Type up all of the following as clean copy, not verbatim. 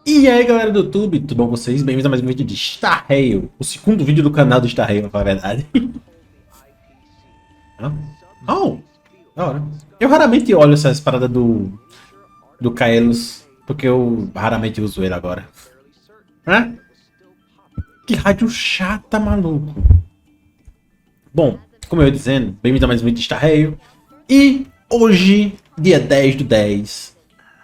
E aí galera do YouTube, tudo bom com vocês? Bem-vindos a mais um vídeo de Starrail, o segundo vídeo do canal do Starrail, pra falar a verdade. Oh, da hora. Eu raramente olho essas paradas do Kaelos, porque eu raramente uso ele agora. Hã? Que rádio chata, maluco. Bom, como eu ia dizendo, bem-vindo a mais um vídeo de Starrail. E hoje, dia 10/10,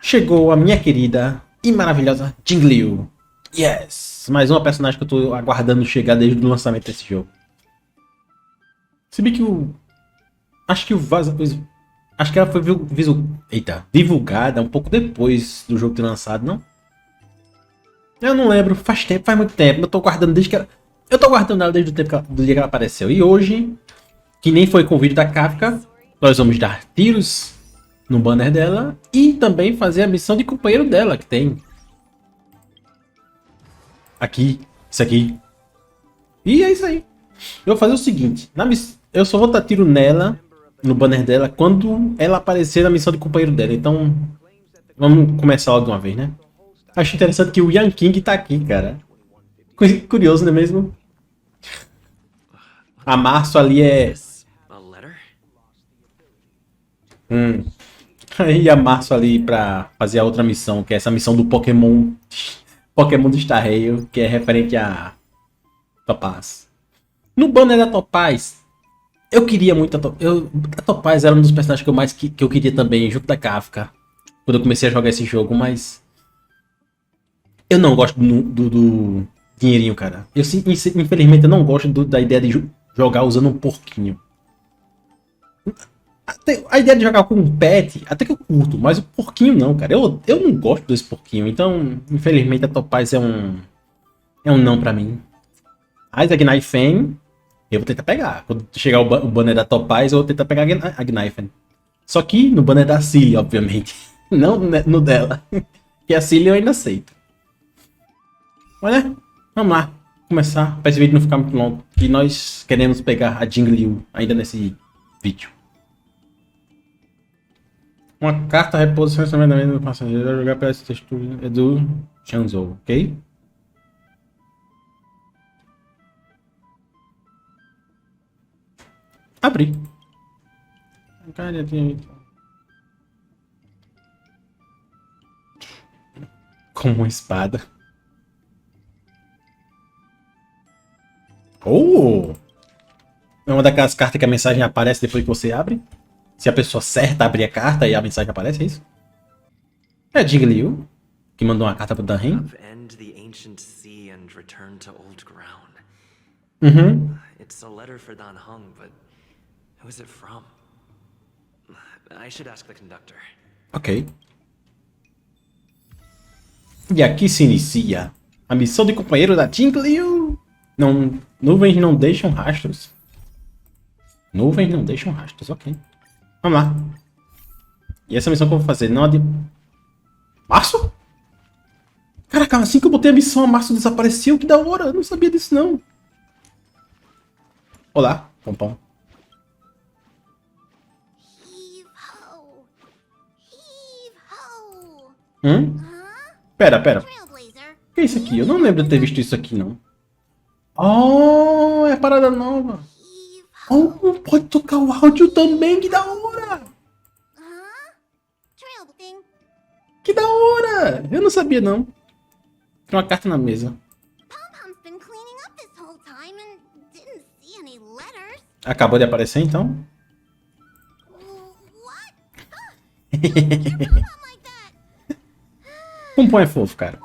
chegou a minha querida e maravilhosa Jingliu. Yes! Mais uma personagem que eu tô aguardando chegar desde o lançamento desse jogo. Se bem que o... Acho que o acho que ela foi divulgada um pouco depois do jogo ter lançado, não? Eu não lembro, faz tempo, faz muito tempo. Eu tô guardando desde que ela... Eu tô guardando ela desde o tempo do dia que ela apareceu. E hoje, que nem foi com o vídeo da Kafka, nós vamos dar tiros no banner dela e também fazer a missão de companheiro dela, que tem aqui, isso aqui. E é isso aí. Eu vou fazer o seguinte, eu só vou dar tiro nela, no banner dela, quando ela aparecer na missão de companheiro dela. Então, vamos começar logo de uma vez, né? Acho interessante que o Yan King tá aqui, cara. Curioso, não é mesmo? A Março ali é... Aí a Março ali pra fazer a outra missão, que é essa missão do Pokémon do Starrail, que é referente a Topaz. No banner da Topaz, eu queria muito a Topaz era um dos personagens que eu queria também, junto da Kafka, quando eu comecei a jogar esse jogo, mas eu não gosto do dinheirinho, cara. Infelizmente eu não gosto da ideia de jogar usando um porquinho. A ideia de jogar com um pet, até que eu curto, mas o porquinho não, cara. Eu não gosto desse porquinho, então, infelizmente, a Topaz é um não pra mim. Mas a Gnaifen, eu vou tentar pegar. Quando chegar o banner da Topaz, eu vou tentar pegar a Gnaifen. Só que no banner da Cilly, obviamente. Não no dela. Que a Cilly eu ainda aceito. Mas né, vamos lá. Começar, para esse vídeo não ficar muito longo. Que nós queremos pegar a Jingliu ainda nesse vídeo. Uma carta reposicionamento do passageiro a jogar para esse texto é do Chegou, ok? Abri. Como uma espada. Oh! É uma daquelas cartas que a mensagem aparece depois que você abre. Se a pessoa certa abrir a carta e a mensagem aparece, é isso? É Jingliu, que mandou uma carta pro Danren. Uhum. It's a letter for Dan Heng, but who is it from? I should ask the conductor. Ok. E aqui se inicia a missão de companheiro da Jingliu. Nuvens não deixam rastros. Nuvens não deixam rastros, ok. Vamos lá. E essa missão que eu vou fazer não é de... Março? Caraca, assim que eu botei a missão, a Março desapareceu. Que da hora, eu não sabia disso não. Olá, Pompom. Pera. O que é isso aqui? Eu não lembro de ter visto isso aqui, não. Oh, é parada nova. Oh, pode tocar o áudio também, que da hora! Que da hora! Eu não sabia, não. Tem uma carta na mesa. Acabou de aparecer, então? Pompom é fofo, cara.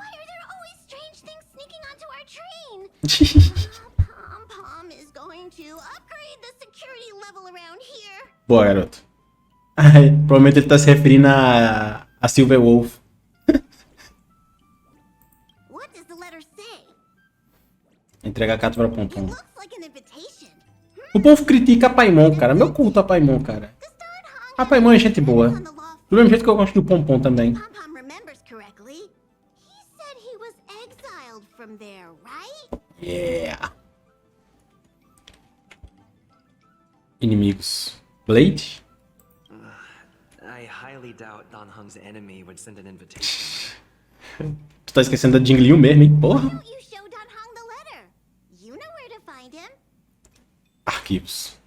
Boa, garoto. Ai, provavelmente ele tá se referindo a Silver Wolf. Entrega a carta para o Pompom. O povo critica a Paimon, cara. Meu culto a Paimon, cara. A Paimon é gente boa. Do mesmo jeito que eu gosto do Pompom também. Yeah. Inimigos. Blade? I highly doubt Dan Heng's enemy would send an invitation. Tu tá esquecendo da Jingliu mesmo, hein? Porra. You showed Don Hong the letter. You know where to find him. Arquivos.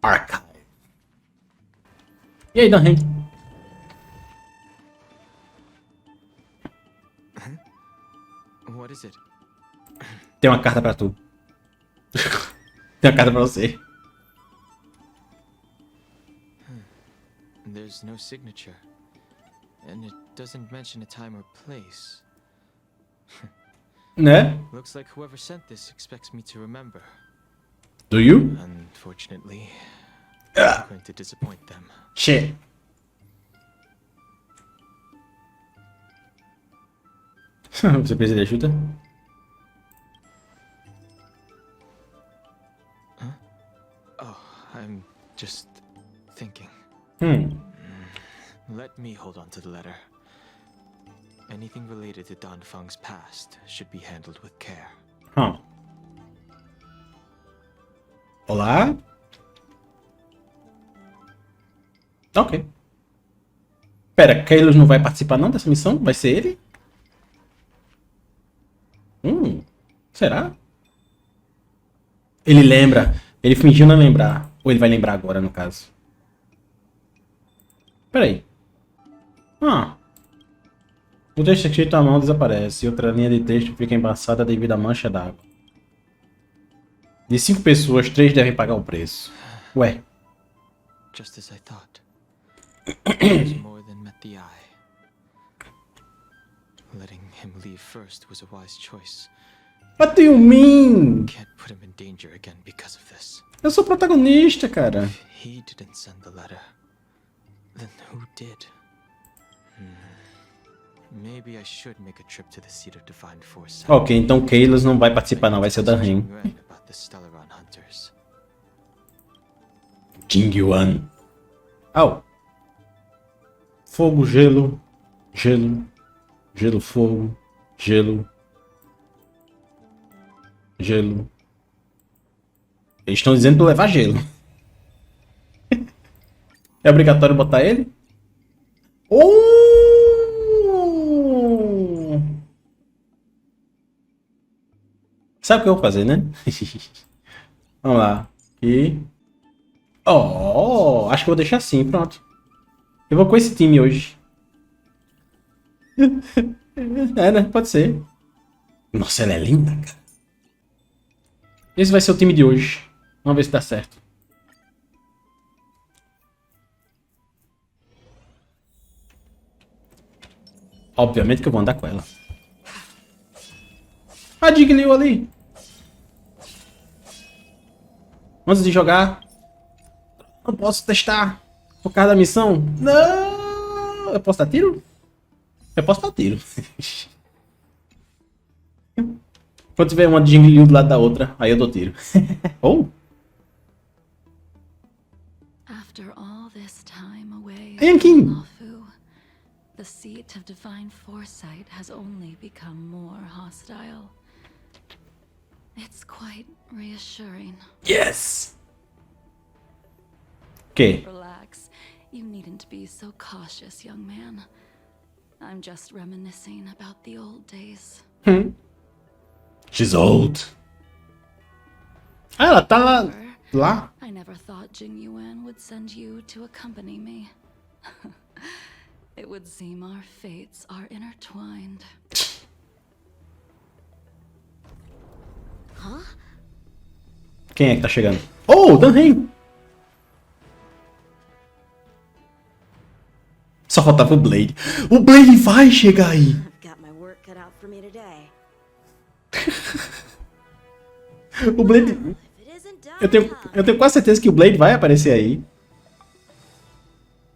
Archive. E aí, Dan? What is it? Tem uma carta pra tu. Tem uma carta pra você. There's no signature. And it doesn't mention a time or place. Né? Looks like whoever sent this expects me to remember. Do you? Unfortunately, I'm going to disappoint them. Shit. Você precisa de ajuda? Oh, I'm just thinking. Let me hold on to the letter. Anything related to Don Feng's past should be handled with care. Olá? Ok. Pera, Kailos não vai participar não dessa missão? Vai ser ele? Será? Ele lembra. Ele fingiu não lembrar. Ou ele vai lembrar agora, no caso. Pera aí. O texto escrito à mão desaparece. E outra linha de texto fica embaçada devido à mancha d'água. De 5 pessoas, 3 devem pagar o preço. Ué. Just as I thought. There's more than met the eye. Letting him leave first was a wise choice. What do you mean? Can't put him in danger again because of this. Eu sou o protagonista, cara. If he didn't send the letter, then who did? Maybe I should make a trip to the seat of divine foresight. Ok, então Kailos não vai participar não, vai ser o Danren. About the Stellaron hunters. Jingyuan. Au. Fogo, gelo, gelo, gelo, fogo, gelo, gelo. Eles estão dizendo pra eu levar gelo. É obrigatório botar ele? Sabe o que eu vou fazer, né? Vamos lá. E... acho que eu vou deixar assim, pronto. Eu vou com esse time hoje. É, né? Pode ser. Nossa, ela é linda, cara. Esse vai ser o time de hoje. Vamos ver se dá certo. Obviamente que eu vou andar com ela. A Jingliu ali. Antes de jogar. Não posso testar. Por causa da missão. Não. Eu posso dar tiro? Eu posso dar tiro. Quando tiver uma Jingliu do lado da outra, aí eu dou tiro. After all this time away Yankin. from Luofu, the seat of divine foresight has only become more hostile. It's quite reassuring. Yes. Okay. Relax. You needn't be so cautious, young man. I'm just reminiscing about the old days. She's old. Ah, ela tá lá. I never thought Jingyuan would send you to accompany me. It would seem our fates are intertwined. Quem é que tá chegando? Oh, Danren! Só faltava o Blade. O Blade vai chegar aí! I've got my work cut out for me today. O Blade... If it isn't done, Eu tenho quase certeza que o Blade vai aparecer aí.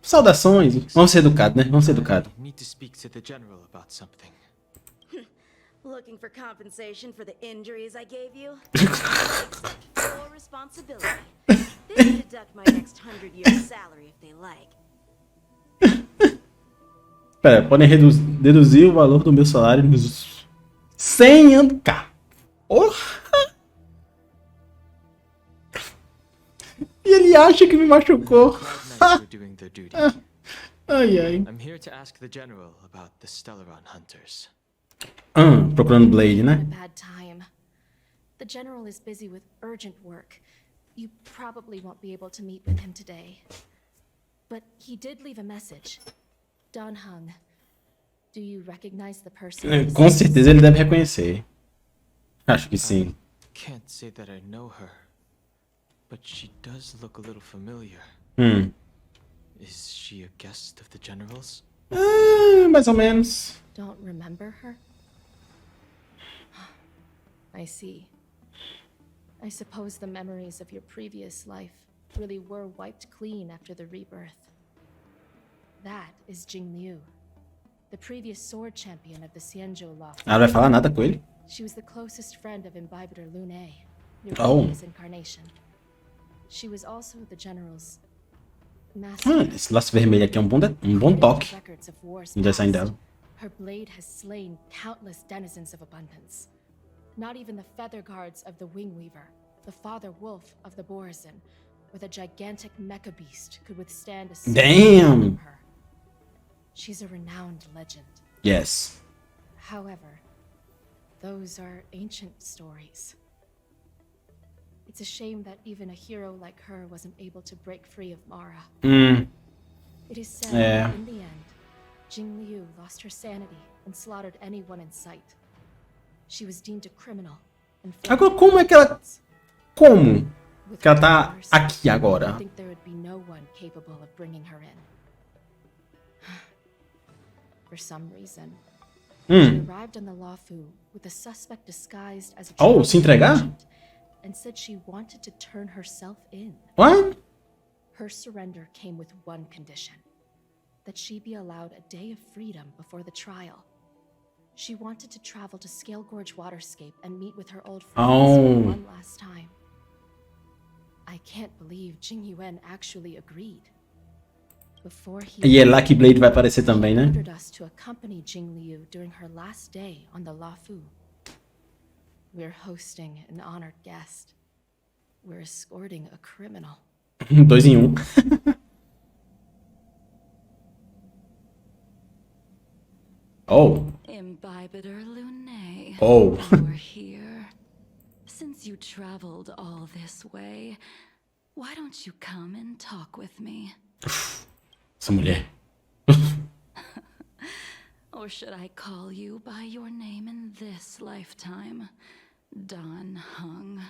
Saudações. Vamos ser educados, né? Vamos ser educados. Need to speak to the general about something. looking for compensation for the injuries I gave you? Full responsibility. They can deduct my next 100 years salary if they like. Pera, podem deduzir o valor do meu salário nos 100 anos. Porra! E ele acha que me machucou. Ai, ai. I'm here to ask the General about the Stellaron Hunters. Procurando Blade, né? Bad time. The General is busy with urgent work. You probably won't be able to meet with him today. But he did leave a message. Don Hung. Do you recognize the person? Com certeza ele deve reconhecer. Acho que sim. Can't say that I know her, but she does look a little familiar. Is she a guest of the General's? Mais ou menos. Don't remember her? I see. I suppose the memories of your previous life really were wiped clean after the rebirth. That is Jingliu, the previous sword champion of the Xianzhou Law. Ela vai falar nada com ele? She was the closest friend of Imbibitor Lune, your Oh. previous incarnation. She was also the General's master. Esse laço vermelho aqui é um bom toque. Records of wars No design past. dela. Her blade has slain countless denizens of abundance. Not even the feather guards of the Wingweaver, the father wolf of the Borazin, or the gigantic mecha beast could withstand a single Damn. from her. She's a renowned legend. Yes. However, those are ancient stories. It's a shame that even a hero like her wasn't able to break free of Mara. It is said Yeah. that in the end, Jingliu lost her sanity and slaughtered anyone in sight. She was deemed a criminal and Agora, como é que ela... Como que ela tá aqui agora? I think there would be no one capable of bringing her in. For some reason, she arrived on the Luofu with a suspect disguised as a Oh, se entregar? agent and said she wanted to turn herself in. What? Her surrender came with one condition: that she be allowed a day of freedom before the trial. She wanted to travel to Scale Gorge Waterscape and meet with her old friends Oh. one last time. I can't believe Jing Yuan actually agreed. Before he E é lá que Blade vai aparecer também, né? ordered us to accompany Jingliu during her last day on the Luofu. We're hosting an honored guest. We're escorting a criminal. 2 em 1. Oh. Imbibitor Lune. Oh. You're here. Since you traveled all this way, why don't you come and talk with me? Essa mulher. Or should I call you by your name in this lifetime? Don Hung.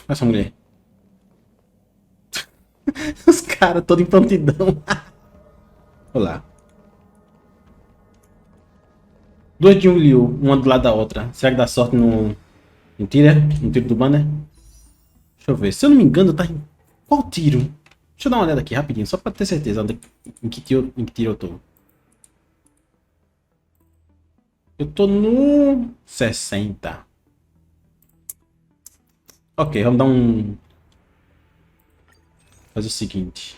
Essa mulher. Os caras todos em prontidão. Olá. 2 de Jingliu, uma do lado da outra. Será que dá sorte no tiro? No tiro do banner? Deixa eu ver. Se eu não me engano, tá em qual tiro? Deixa eu dar uma olhada aqui rapidinho, só pra ter certeza em que tiro eu tô. Eu tô no 60. Ok, vamos dar um... Fazer o seguinte.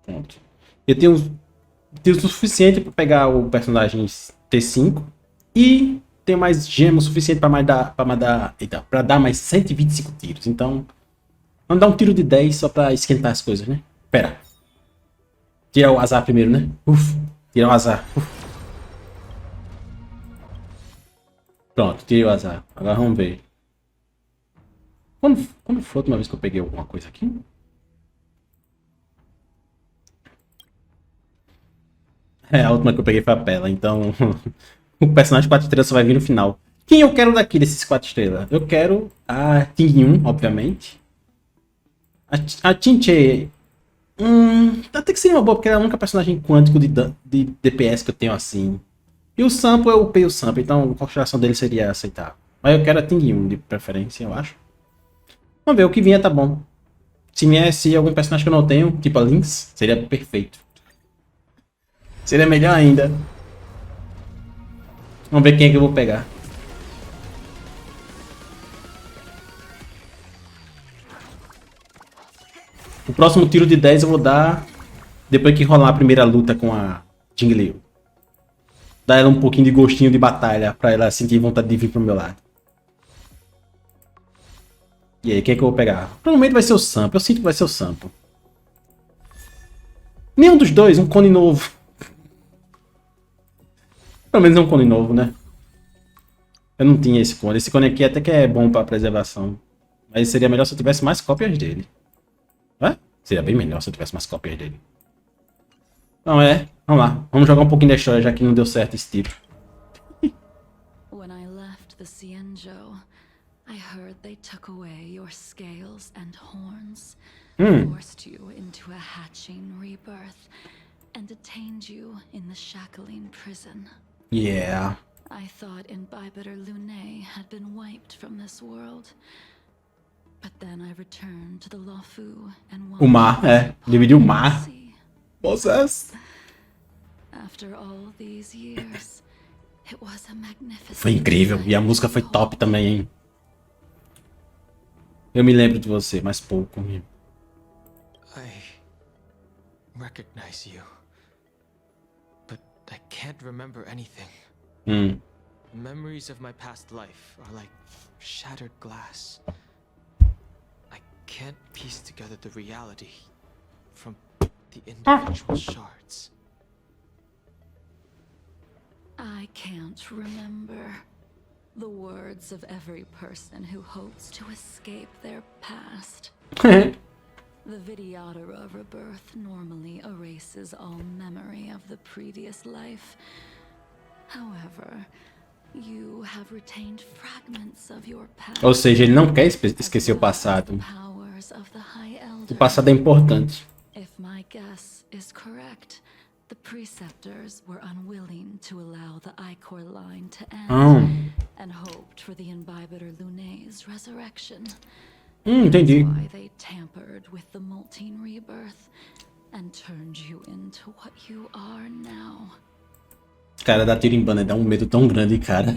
Pronto. Eu tenho o suficiente para pegar o personagem T5 e tenho mais gema o suficiente para dar mais 125 tiros. Então, vamos dar um tiro de 10 só para esquentar as coisas, né? Pera. Tirar o azar primeiro, né? Tirar o azar. Pronto, tirei o azar. Agora vamos ver. Quando foi a última vez que eu peguei alguma coisa aqui? É, a última que eu peguei foi a Pela, então o personagem 4 estrelas só vai vir no final. Quem eu quero daqui desses 4 estrelas? Eu quero a Ting 1, obviamente. A Tinche até que seria uma boa, porque ela é a única personagem quântico de DPS que eu tenho assim. E o Sampo, eu upei o Sampo, então a consideração dele seria aceitável. Mas eu quero a Ting 1 de preferência, eu acho. Vamos ver, o que vier tá bom. Se viesse algum personagem que eu não tenho, tipo a Lynx, seria perfeito. Seria melhor ainda. Vamos ver quem é que eu vou pegar. O próximo tiro de 10 eu vou dar depois que rolar a primeira luta com a Jingliu. Dar ela um pouquinho de gostinho de batalha, pra ela sentir vontade de vir pro meu lado. E aí, quem é que eu vou pegar? Provavelmente vai ser o Sampo. Eu sinto que vai ser o Sampo. Nenhum dos dois, um cone novo. Pelo menos é um cone novo, né? Eu não tinha esse cone. Esse cone aqui até que é bom pra preservação. Mas seria melhor se eu tivesse mais cópias dele. Seria bem melhor se eu tivesse mais cópias dele. Não é? Vamos lá. Vamos jogar um pouquinho da história, já que não deu certo esse tipo. When I left the Cienjo, I heard they took away your scales and horns, forced you into a hatching rebirth, and detained you in the shackling prison. Yeah. I thought Imbibitor Lunae had been wiped from this world. But then I returned to the Luofu and O mar, dividiu o mar. Vocês. After all these years, it was a magnificent. Foi incrível. E a música foi top também, hein? Eu me lembro de você, mas pouco. I recognize you. But I can't remember anything. Memories of my past life are like shattered glass. I can't piece together the reality from the individual shards. I can't remember the words of every person who hopes to escape their past. The Vidyadhara rebirth normally erases all memory of the previous life. However, you have retained fragments of your past. Ou seja, ele não quer esquecer o passado. O passado é importante. If my guess is correct, the preceptors were unwilling to allow the Ichor line to end, and hoped for the Imbibitor Lunae's resurrection. Entendi. That's why they tampered with the molting rebirth and turned you into what you are now. Cara, da tiro em banda dá um medo tão grande, cara.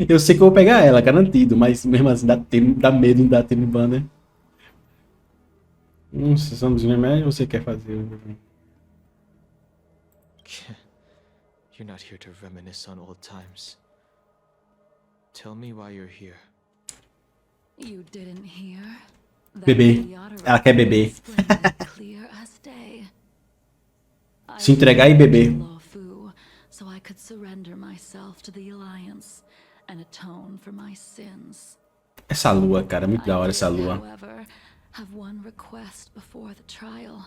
Eu sei que eu vou pegar ela, garantido, mas mesmo assim dá medo de dar tiro em banda. Sessão dos remédios, você quer fazer? You're not here to reminisce on old times. Tell me why you're here. You didn't hear? Bebê. Ela quer beber. Se entregar e beber. So I could surrender myself to the Alliance and atone for my sins. Essa lua, cara, muito da hora essa lua. However, have one request before the trial.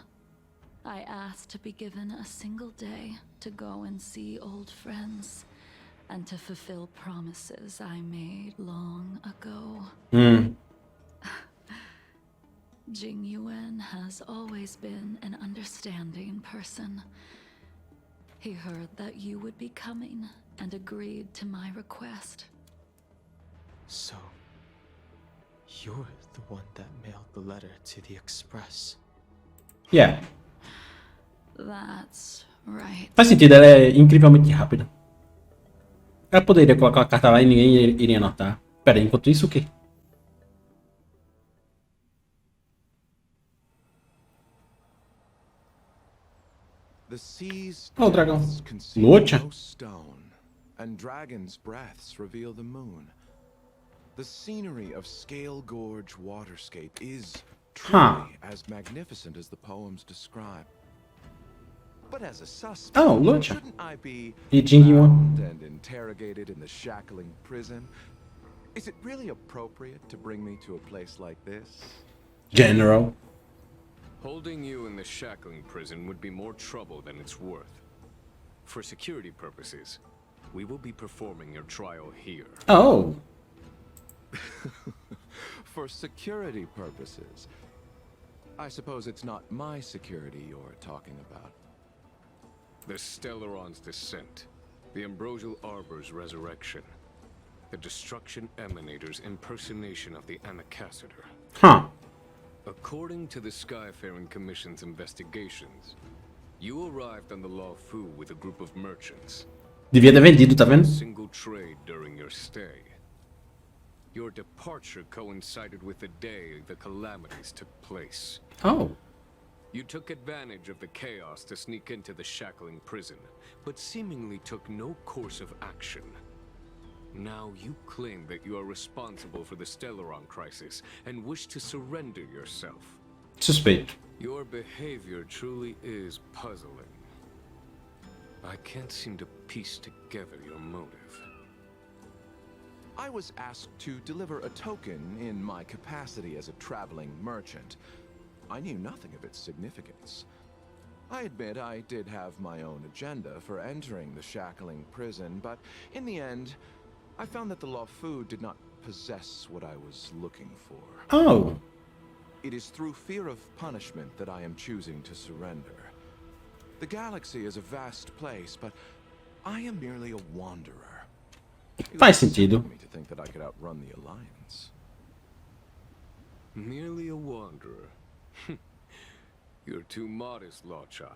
I asked to be given a single day to go and see old friends and to fulfill promises I made long ago. Jingliu has always been an understanding person. He heard that you would be coming and agreed to my request. So, you're the one that mailed the letter to the Express. Yeah. That's right. Faz sentido, ela é incrivelmente rápida. Ela poderia colocar uma carta lá e ninguém iria anotar. Pera aí, enquanto isso o quê? Oh, dragão. Lucha? And dragons' breaths reveal the moon. The scenery of Scale Gorge waterscape is truly as magnificent as the poems describe. But as a suspect, shouldn't I be bound and interrogated in the shackling prison? Is it really appropriate to bring me to a place like this? General. Holding you in the shackling prison would be more trouble than it's worth. For security purposes, we will be performing your trial here. Oh. For security purposes. I suppose it's not my security you're talking about. The Stellaron's descent, the Ambrosial Arbor's resurrection, the Destruction Emanator's impersonation of the Anacaster. Huh. According to the Skyfaring Commission's investigations, you arrived on the Luofu with a group of merchants. Devia ter vendido, tá vendo? Single trade during your stay. Your departure coincided with the day the calamities took place. Oh. You took advantage of the chaos to sneak into the shackling prison, but seemingly took no course of action. Now you claim that you are responsible for the Stellaron crisis and wish to surrender yourself. Suspeito. Your behavior truly is puzzling. I can't seem to piece together your motive. I was asked to deliver a token in my capacity as a traveling merchant. I knew nothing of its significance. I admit I did have my own agenda for entering the shackling prison, but in the end, I found that the Luofu did not possess what I was looking for. Oh. It is through fear of punishment that I am choosing to surrender. The galaxy is a vast place, but I am merely a wanderer. Faz sentido. Me to think that I could outrun the Alliance. Merely a wanderer. You're too modest, Locha.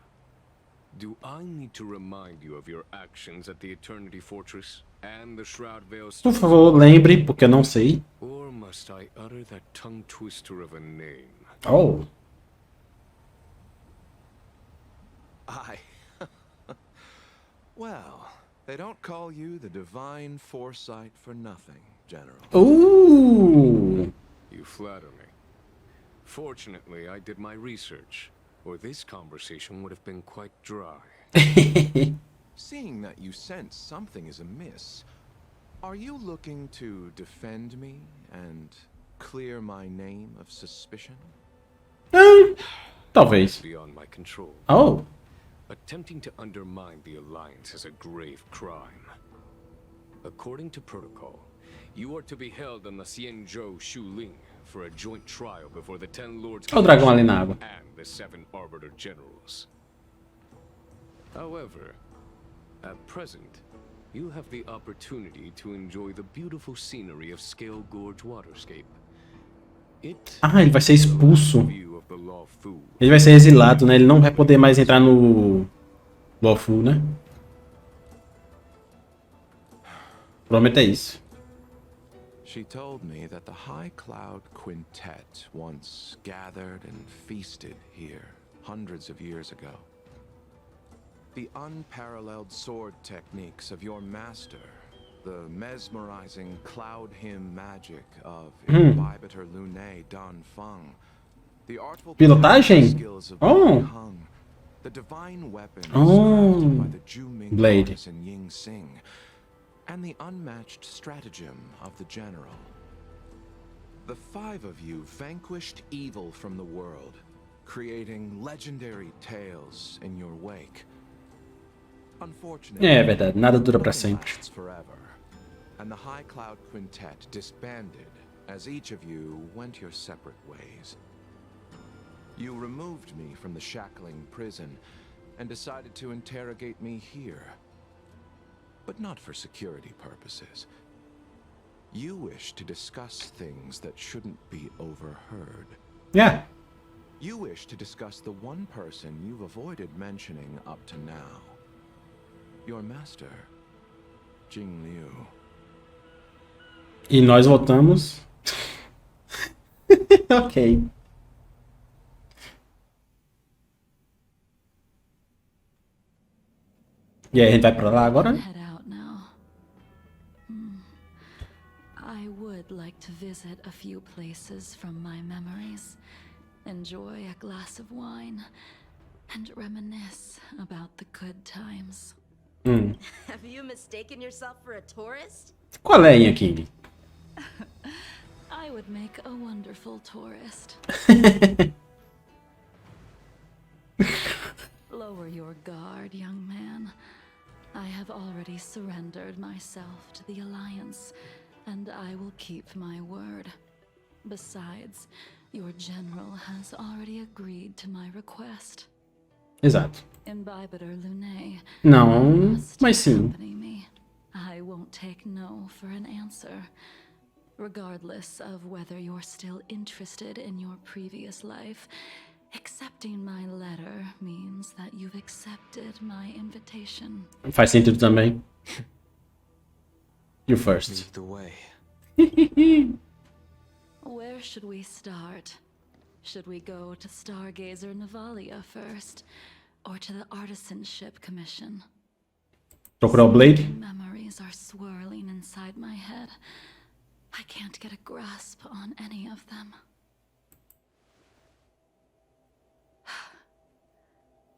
Do I need to remind you of your actions at the Eternity Fortress and the Shroud Veil? Por favor, lembre, porque eu não sei. Or must I utter that tongue twister of a name? Oh. Well, they don't call you the Divine Foresight for nothing, General. Ooh. You flatter me. Fortunately, I did my research, or this conversation would have been quite dry. Seeing that you sense something is amiss, are you looking to defend me and clear my name of suspicion? Talvez. Beyond my control. Oh. Attempting to undermine the Alliance is a grave crime. According to protocol, you are to be held on the Xianzhou Shuling for a joint trial before the 10 Lords O dragão ali na água. and the 7 Arbiter Generals. However, at present, you have the opportunity to enjoy the beautiful scenery of Scale Gorge Waterscape. Ele vai ser expulso. View of the Luofu. Ele vai ser exilado, né? Ele não vai poder mais entrar no Luofu, né? Provavelmente é isso. She told me that the High Cloud Quintet once gathered and feasted here hundreds of years ago. The unparalleled sword techniques of your master, the mesmerizing cloud hymn magic of Imbibitor Lunae Dan Feng, the artful Pilotagem? skills of Oh. Hung, the divine weapons Oh. crafted by the Juming Blade. goddess and Ying Sing, and the unmatched stratagem of the general. The 5 of you vanquished evil from the world, creating legendary tales in your wake. Unfortunately, É verdade, nada dura pra nothing sempre. lasts forever, and the High Cloud Quintet disbanded as each of you went your separate ways. You removed me from the shackling prison and decided to interrogate me here. But not for security purposes. You wish to discuss things that shouldn't be overheard. Yeah. You wish to discuss the one person you've avoided mentioning up to now. Your master, Jingliu. E nós voltamos. Ok. E aí, a gente vai pra lá agora? Head out now. I would like to visit a few places from my memories, enjoy a glass of wine, and reminisce about the good times. Have you mistaken yourself for a tourist? Qual é, Ian King? I would make a wonderful tourist. Lower your guard, young man. I have already surrendered myself to the Alliance, and I will keep my word. Besides, your general has already agreed to my request. Exato. Imbibitor Lunae. Não, mas sim. Accompany me. I won't take no for an answer. Regardless of whether you're still interested in your previous life, accepting my letter means that you've accepted my invitation. Faz sentido também. You first. Lead the way. Where should we start? Should we go to Stargazer Navalia first, or to the Artisanship Commission? Procurar o Blade? Memories are swirling inside my head. I can't get a grasp on any of them.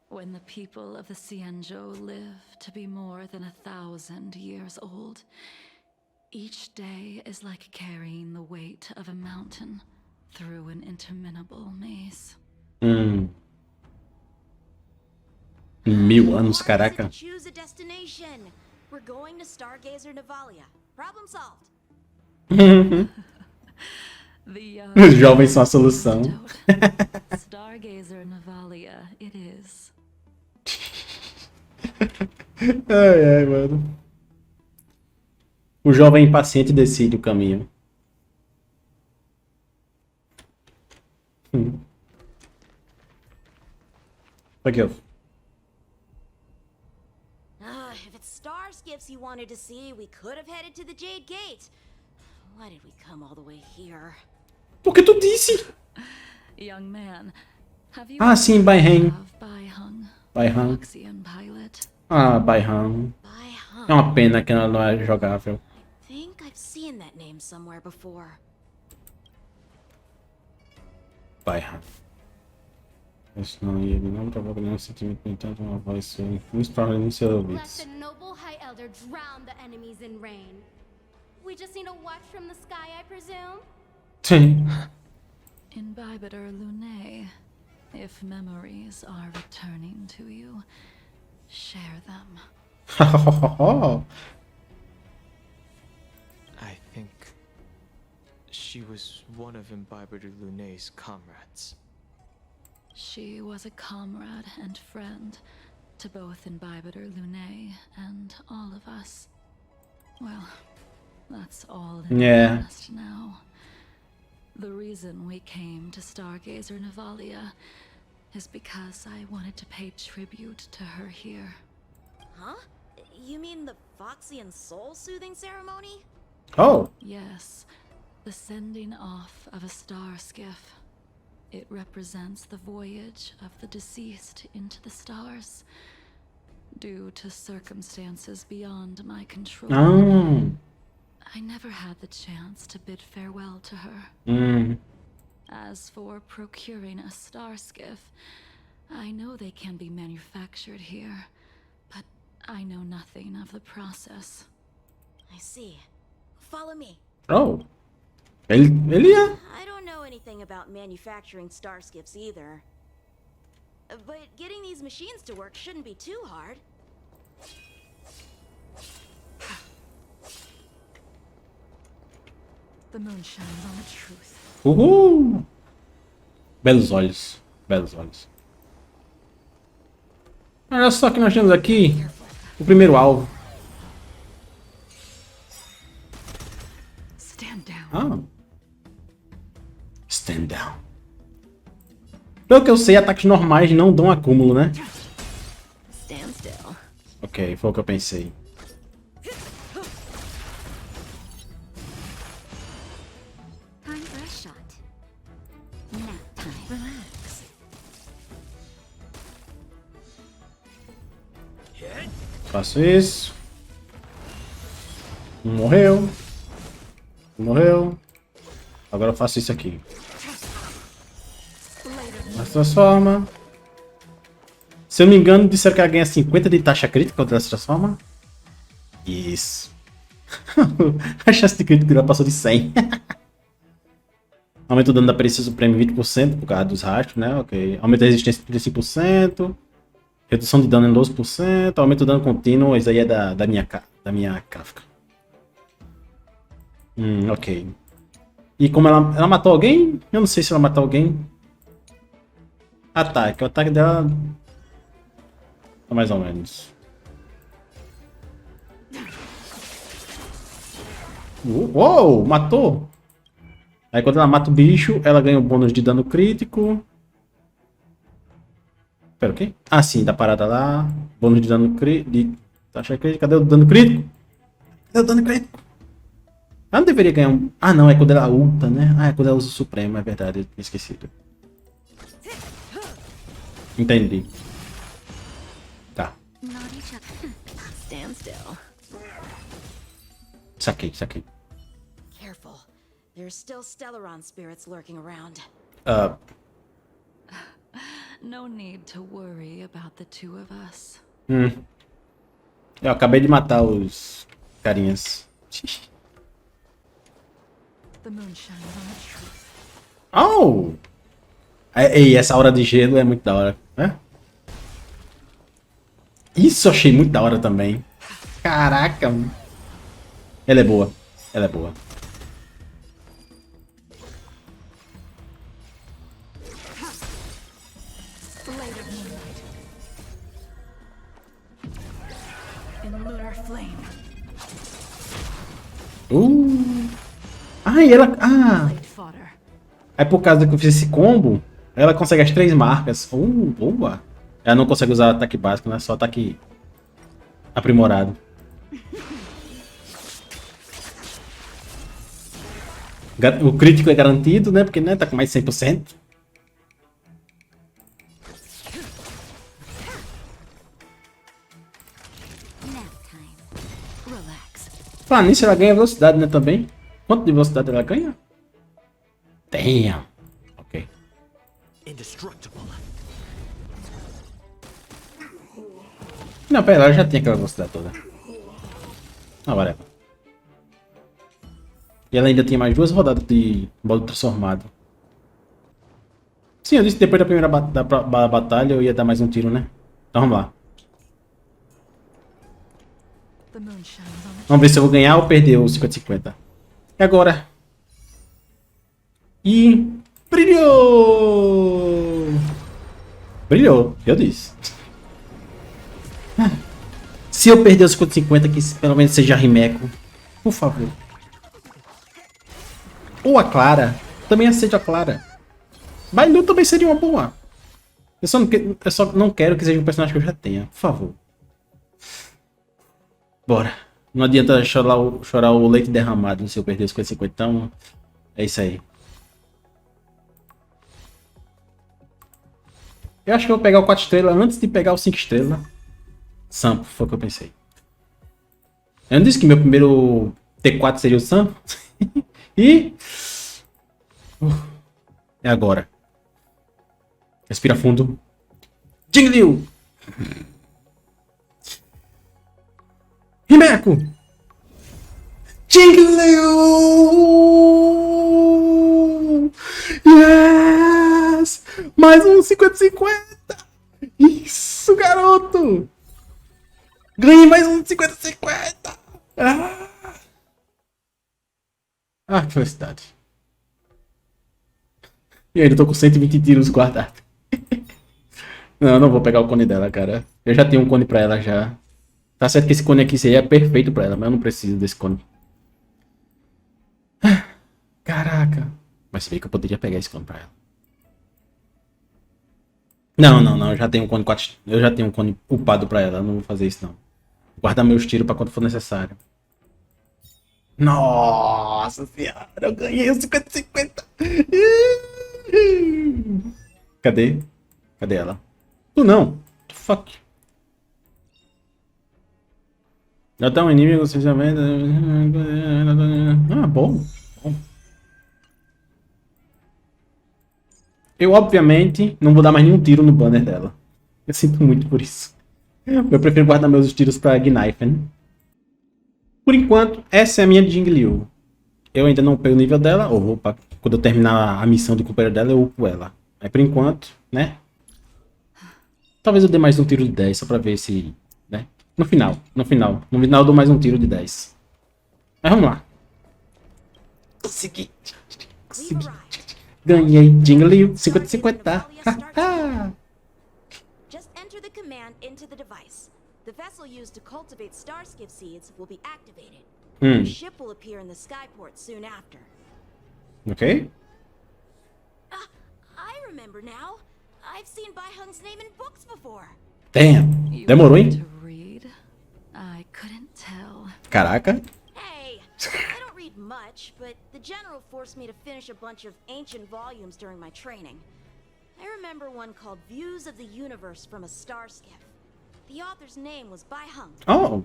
When the people of the Xianzhou live to be more than 1,000 years old, each day is like carrying the weight of a mountain through an interminable maze. 1000 anos, caraca. Choose a destination. We're going to Stargazer Navalia. Problem solved. Os jovens são a solução. Stargazer Navalia it is. Ai, mano. O jovem impaciente decide o caminho. Aqui, ó. If it's star skiffs you wanted to see, we could have headed to the Jade Gate. Why did we come all the way here? Por que tu disse? Young man, have you Sim, Baihang. Baihang? Baihang. Foxian pilot. Baihang. É uma pena que ela não é jogável. I think I've seen that name somewhere before. Baihang. Isso não ia, não provoca nenhum sentimento, no entanto, uma voz sua, muito provavelmente nos seus Let ouvidos. the noble High Elder drown the enemies in rain. We just need a watch from the sky, I presume? Sim. Imbibiter Lunae, if memories are returning to you, share them. I think she was one of Imbibiter Lunae's comrades. She was a comrade and friend to both Imbibiter Lunae and all of us. Well, that's all in the past now. The reason we came to Stargazer Navalia is because I wanted to pay tribute to her here. Huh? You mean the Foxian soul-soothing ceremony? Oh. Yes, the sending off of a star skiff. It represents the voyage of the deceased into the stars, due to circumstances beyond my control. I never had the chance to bid farewell to her. As for procuring a star skiff, I know they can be manufactured here, but I know nothing of the process. I see. Follow me. Oh. Ele é. I don't know anything about manufacturing star skiffs either. But getting these machines to work shouldn't be too hard. The moon shines on the truth. Uhul! Belos olhos. Belos olhos. Olha só que nós temos aqui o primeiro alvo. Stand down. Stand down. Pelo que eu sei, ataques normais não dão acúmulo, né? Stand still. Ok, foi o que eu pensei. Time for a shot. Nap time. Relax. Faço isso. Morreu. Morreu. Agora eu faço isso aqui. Mas transforma. Se eu não me engano, disseram que ela ganha 50 de taxa crítica quando ela se transforma. Isso. A chance de crítico já passou de 100. Aumenta o dano da perícia suprema em 20% por causa dos rastros, né? Ok. Aumenta a resistência em 35%. Redução de dano em 12%. Aumenta o dano contínuo. Isso aí é da minha Kafka. Ok. E como ela matou alguém? Eu não sei se ela matou alguém. Ataque. O ataque dela... é mais ou menos. Uou! Matou! Aí quando ela mata o bicho, ela ganha um bônus de dano crítico. Pera, o quê? Ah, sim, da parada lá. Bônus de dano crítico. Taxa crítica. Cadê o dano crítico? Cadê o dano crítico? Ela não deveria ganhar um... Ah, não. É quando ela ulta, né? Ah, é quando ela usa o Supremo. É verdade. Eu tinha esquecido. Entendi. Tá. Stand still. Saquei. Careful. There's still Stellaron spirits lurking around. No need to worry about the two of us. Eu acabei de matar os carinhas. The moon shines on the truth. Oh! E essa hora de gelo é muito da hora, né? Isso eu achei muito da hora também. Caraca! Ela é boa. In lunar flame. E ela... Blade fodder. Aí por causa que eu fiz esse combo, ela consegue as 3 marcas. Boa! Ela não consegue usar ataque básico, né? Só ataque aprimorado. O crítico é garantido, né? Porque, né, tá com mais 100%. Falar nisso, ela ganha velocidade, né, também. Quanto de velocidade ela ganha? Damn. Ok. Não, pera, ela já tem aquela velocidade toda. Whatever. E ela ainda tem mais 2 rodadas de modo transformado. Sim, eu disse que depois da primeira batalha eu ia dar mais um tiro, né? Então vamos lá. Vamos ver se eu vou ganhar ou perder o 50-50. E agora? E... brilhou! Brilhou, eu disse. Se eu perder o 50-50, que pelo menos seja Rimeco. Por favor. Ou a Clara. Também aceito a Clara. Bailu também seria uma boa. Eu só não quero que seja um personagem que eu já tenha. Por favor. Bora. Não adianta chorar o leite derramado se eu perder os 50-50. Então, é isso aí. Eu acho que eu vou pegar o 4 estrelas antes de pegar o 5 estrelas. Sampo, foi o que eu pensei. Eu não disse que meu primeiro T4 seria o Sampo? E... é agora. Respira fundo. Jingliu! Rimeco! Jingliu! Yes! Mais um 50-50! Isso, garoto! Ganhei mais um 50-50! Que felicidade. E ainda tô com 120 tiros guardados. Não, eu não vou pegar o cone dela, cara. Eu já tenho um cone pra ela já. Tá certo que esse cone aqui seria perfeito pra ela, mas eu não preciso desse cone. Caraca. Mas se bem que eu poderia pegar esse cone pra ela. Não. Eu já tenho um cone 4. Eu já tenho um cone upado pra ela. Eu não vou fazer isso, não. Guardar meus tiros pra quando for necessário. Nossa senhora, eu ganhei os 50-50. Cadê? Cadê ela? Tu não. Fuck. Já tá um inimigo, você já vê. Bom. Eu, obviamente, não vou dar mais nenhum tiro no banner dela. Eu sinto muito por isso. Eu prefiro guardar meus tiros pra Gneifen. Por enquanto, essa é a minha Jingliu. Eu ainda não pego o nível dela. Quando eu terminar a missão do companheiro dela, eu upo ela. Mas por enquanto, né? Talvez eu dê mais um tiro de 10, só pra ver se... né? No final eu dou mais um tiro de 10. Mas vamos lá. Consegui. Ganhei Jingliu 50-50. Just enter the command into the device. The vessel used to cultivate starskiff seeds will be activated. The ship will appear in the skyport soon after. Ok. I remember now. I've seen Baihung's name in books before. Damn. Demorou, hein? I couldn't tell. Caraca. Hey, I don't read much, but the general forced me to finish a bunch of ancient volumes during my training. I remember one called Views of the Universe from a Star Skiff. The author's name was Bai Hung. Oh.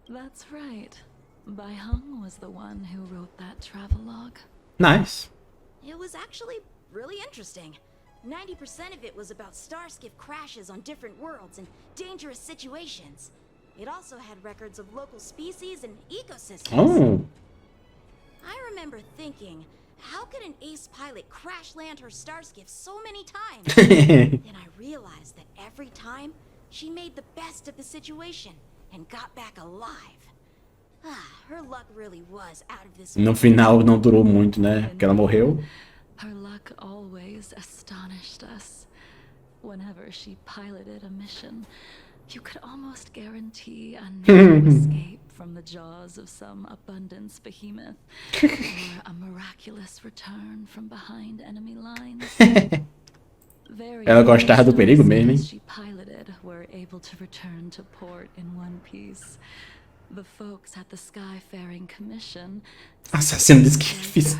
That's right. Bai Hung was the one who wrote that travelogue. Nice. It was actually really interesting. 90% of it was about starskiff crashes on different worlds and dangerous situations. It also had records of local species and ecosystems. Oh. I remember thinking, how could an ace pilot crash land her starskiff so many times? Then I realized that every time, she made the best of the situation and got back alive. Her luck really was out of this world. No final não durou muito, né? Porque ela morreu. Her luck always astonished us. Whenever she piloted a mission, you could almost guarantee a narrow escape from the jaws of some abundance behemoth, or a miraculous return from behind enemy lines. Ela gostava do perigo mesmo, hein? She piloted were able to return to port in one piece. The folks at the Skyfaring Commission Assassino de esquifes.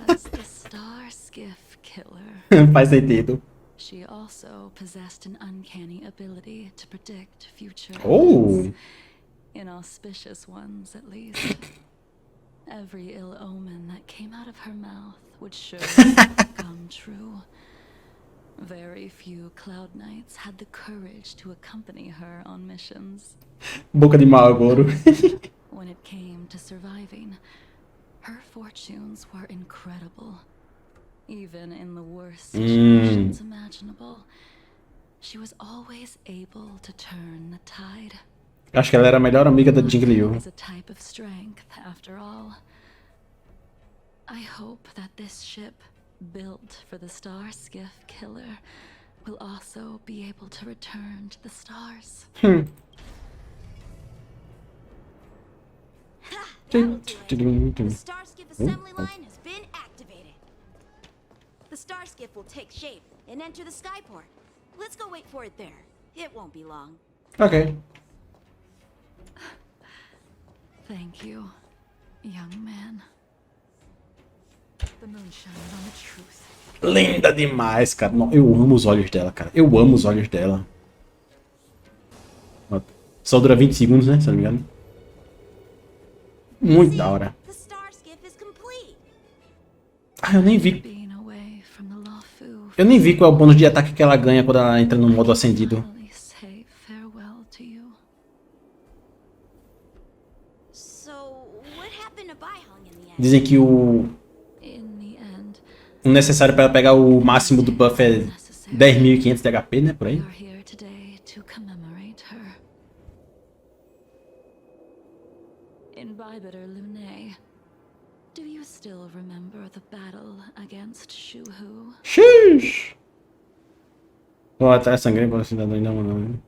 as the Star Skiff Killer. Faz sentido. She also possessed an uncanny ability to predict future Oh. events, inauspicious ones at least. Every ill omen that came out of her mouth would surely come true. Very few Cloud Knights had the courage to accompany her on missions. Boca de mal agora. When it came to surviving, her fortunes were incredible. Even in the worst situations imaginable, she was always able to turn the tide. Acho que ela era a melhor amiga da Jingliu. Is a type of strength, after all. I hope that this ship, built for the Star Skiff Killer, will also be able to return to the stars. That'll do it. The starskiff assembly line has been activated. The starskiff will take shape and enter the skyport. Let's go wait for it there. It won't be long. Ok. Thank you, young man. The moon shines on the truth. Linda demais, cara. Não, eu amo os olhos dela, cara. Eu amo os olhos dela. Ó, só dura 20 segundos, né? Se não me engano. Muito da hora. The starskiff is complete. Ah, eu nem vi. Being away from the Lawfu. Eu nem vi qual é o bônus de ataque que ela ganha quando ela entra no modo acendido. Finally say farewell to you. So, what happened to Bai Hung in the end? Dizem que o necessário para ela pegar o máximo do buff é 10.500 de HP, né? Por aí. We are here today to commemorate her. In Bibiter Lune, do you still remember the battle against Shuhu? Xiii! Vou atrás sangrei para cidadão ainda não.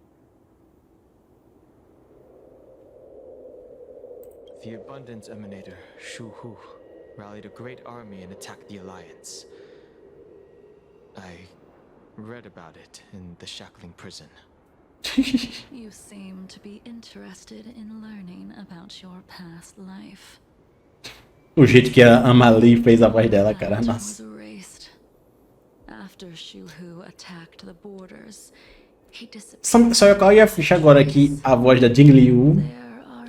The Abundance Emanator, Shuhu, rallied a great army and attacked the Alliance. I read about it in the shackling prison. You seem to be interested in learning about your past life. O jeito que a Amali fez a voz dela, cara, nossa. Was erased. After Shuhu attacked the borders, he disappeared. Só eu ia fechar agora que a voz da Jingliu,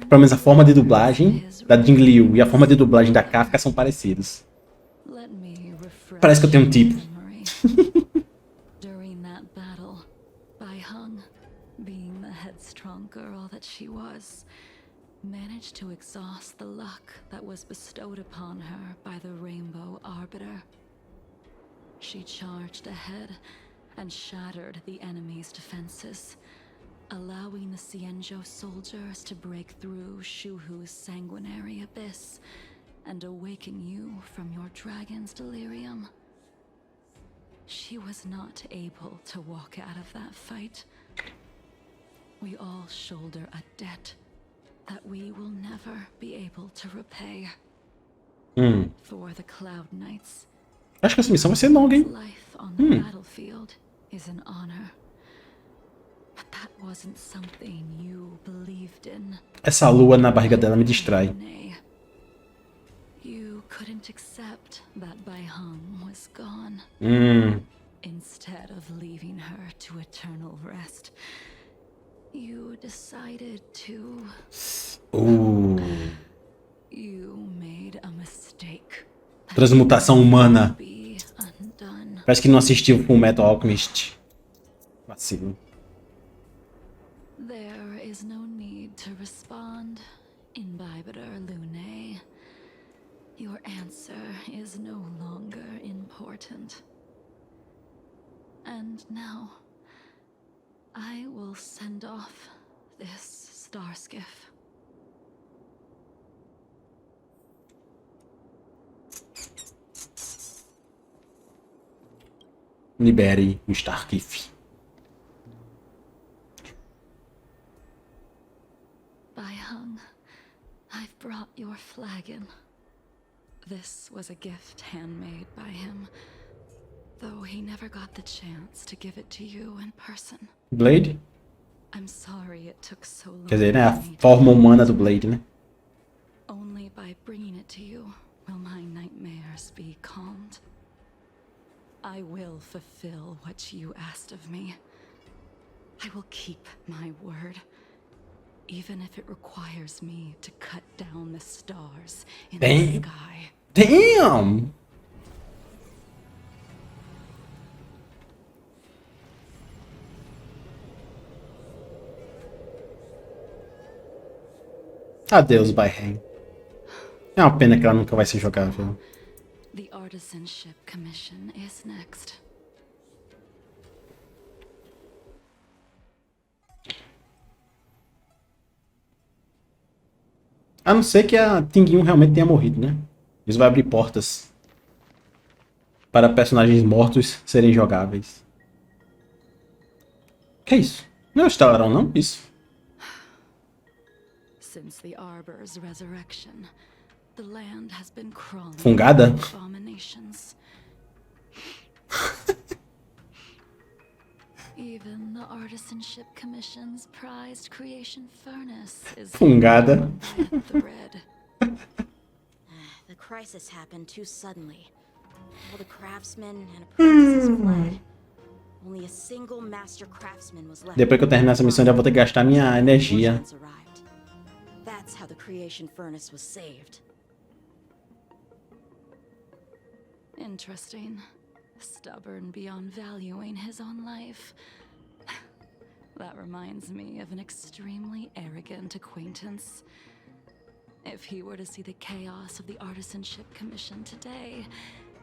pelo menos a forma de dublagem da Jingliu e a forma de dublagem da Kafka são parecidos. Parece que eu tenho um tipo. During that battle, Bai Hung, being the headstrong girl that she was, managed to exhaust the luck that was bestowed upon her by the Rainbow Arbiter. She charged ahead and shattered the enemy's defenses, allowing the Xianzhou soldiers to break through Shuhu's sanguinary abyss and awaken you from your dragon's delirium. She was not able to walk out of that fight. We all shoulder a debt that we will never be able to repay. For the Cloud Knights, Acho que essa missão vai ser longa, hein? life on the battlefield is an honor. But that wasn't something you believed in. Essa lua na barriga dela me distrai. You couldn't accept that Bai Hung was gone. Instead of leaving her to eternal rest, you decided to... You made a mistake. Transmutação humana. Be undone. Parece que não assistiu Fullmetal Alchemist. Vacilo. There is no need to respond, Imbibitor Lune. Your answer is no longer important. And now, I will send off this star skiff. Libere o Starskiff. By Hung, I've brought your flagon. This was a gift handmade by him, though he never got the chance to give it to you in person. Blade? I'm sorry it took so long. Quer dizer, né? A forma humana do Blade, né? Only by bringing it to you will my nightmares be calmed. I will fulfill what you asked of me. I will keep my word, even if it requires me to cut down the stars in the sky. Damn! Adeus, Bayhen. É uma pena que ela nunca vai ser jogável. The Artisanship Commission is next. A não ser que a Tingyun realmente tenha morrido, né? Isso vai abrir portas para personagens mortos serem jogáveis. Que é isso? Não é o Estalarão, não? Isso. Since the Arbor's resurrection, the land has been crawling Fungada? with abominations. Even the Artisanship Commission's prized creation furnace is Fungada. by a thread. The crisis happened too suddenly. All the craftsmen and apprentices fled. Only a single master craftsman was left. Depois que eu terminar essa missão, já vou ter que gastar minha energia. Fortunes arrived. That's how the creation furnace was saved. Interesting. Stubborn beyond valuing his own life. That reminds me of an extremely arrogant acquaintance. If he were to see the chaos of the Artisanship Commission today,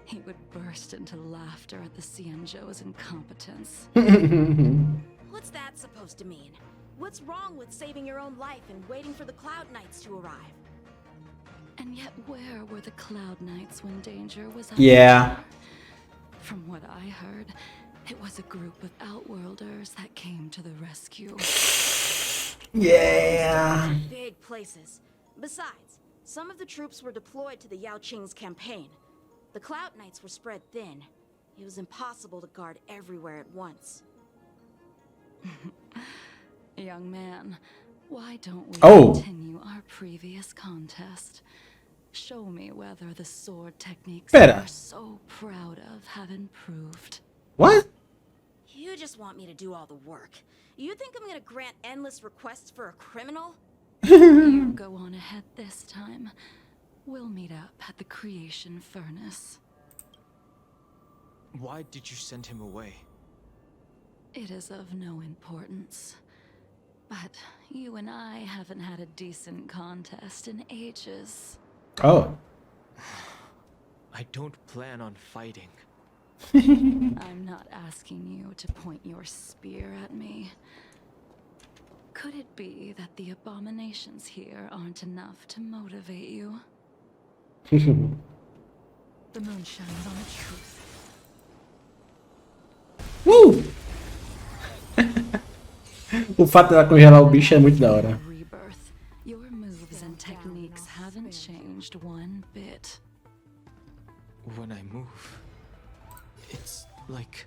he would burst into laughter at the Xianzhou's incompetence. What's that supposed to mean? What's wrong with saving your own life and waiting for the Cloud Knights to arrive? And yet where were the Cloud Knights when danger was at Yeah. the door? From what I heard, it was a group of Outworlders that came to the rescue. Yeah. Big places. Besides, some of the troops were deployed to the Yao Qing's campaign. The Cloud Knights were spread thin. It was impossible to guard everywhere at once. Young man, why don't we Oh. continue our previous contest? Show me whether the sword techniques Pera. you're so proud of have improved. What? You just want me to do all the work. You think I'm gonna grant endless requests for a criminal? You go on ahead this time. We'll meet up at the creation furnace. Why did you send him away? It is of no importance. But you and I haven't had a decent contest in ages. Oh. I don't plan on fighting. I'm not asking you to point your spear at me. Could it be that the abominations here aren't enough to motivate you? The moon shines on the truth. O fato dela congelar o bicho é muito da hora. Rebirth. Your moves and techniques haven't changed one bit. When I move, it's like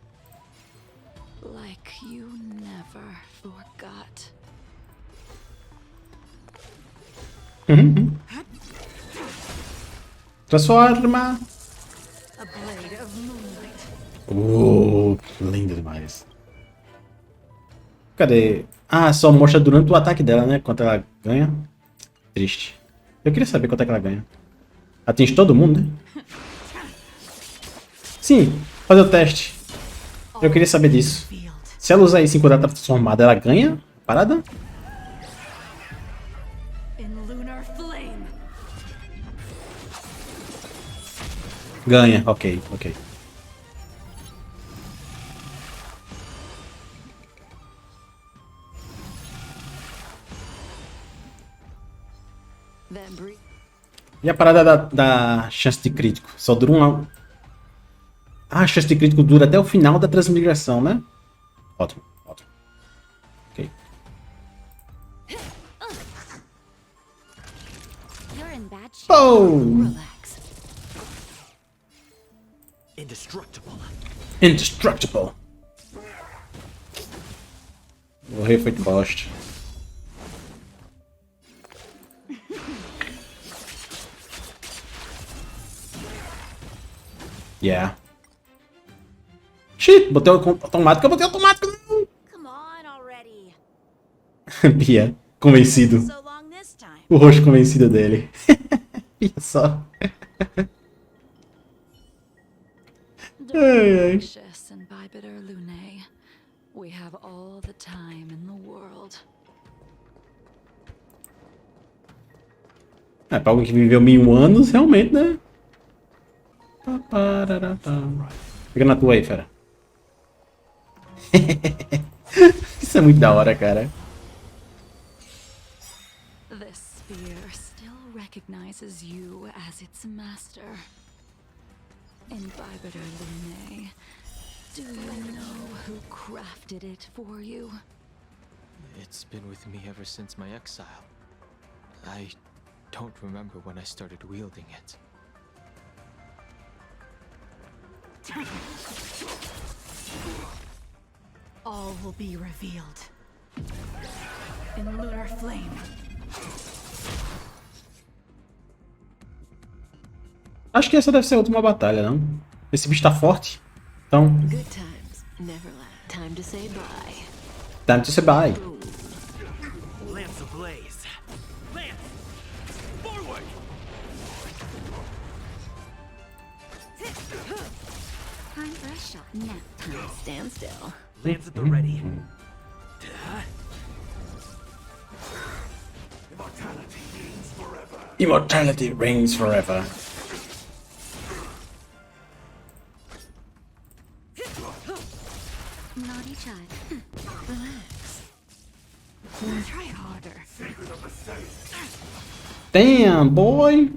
you never forgot. Transforma. A blade Lindo demais. Cadê? Ah, só mostra durante o ataque dela, né? Quanto ela ganha. Triste. Eu queria saber quanto é que ela ganha. Atinge todo mundo, né? Sim, fazer o teste. Eu queria saber disso. Se ela usar isso enquanto ela tá transformada, ela ganha a parada? Ganha, ok. E a parada da chance de crítico? Só dura um... Ah, a chance de crítico dura até o final da transmigração, né? Ótimo. Ok. Oh! Indestructible. Morrer foi de bosta. Yeah. Shit, botei automática, não! Come on already. Pia, convencido. So long this time. O rosto convencido dele. Pia só. Delicious and Bibiter Lunae. We have all the time in the world. É, pra alguém que viveu 1000 anos, realmente, né? Fica na tua aí, fera. Isso é muito da hora, cara. This sphere still recognizes you as its master. In Bibiter Lunae, do you know who crafted it for you? It's been with me ever since my exile. I don't remember when I started wielding it. All will be revealed in lunar flame. Acho que essa deve ser a última batalha, não? Esse bicho tá forte. Então... Good times, never last. Time to say bye. Time to say bye. Lamps ablaze. Lance! Forward! Time for a shot. Nap time. Stand still. Lance at the ready. Immortality reigns forever. Naughty child. Relax. Try harder. Damn, boy.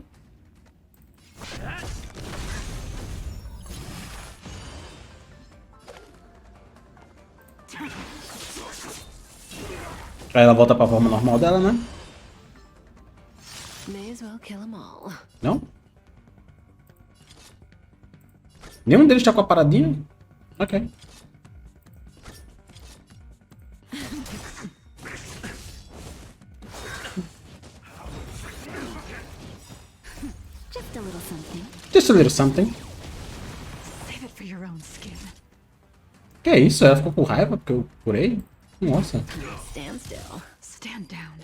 Aí ela volta pra forma normal dela, né? May as well kill them all. Não? Nenhum deles tá com a paradinha? Ok. Just a little something. Just a little something. Save it for your own skin. Que é isso? Ela ficou com raiva porque eu curei? Nossa. Stand still. Stand down.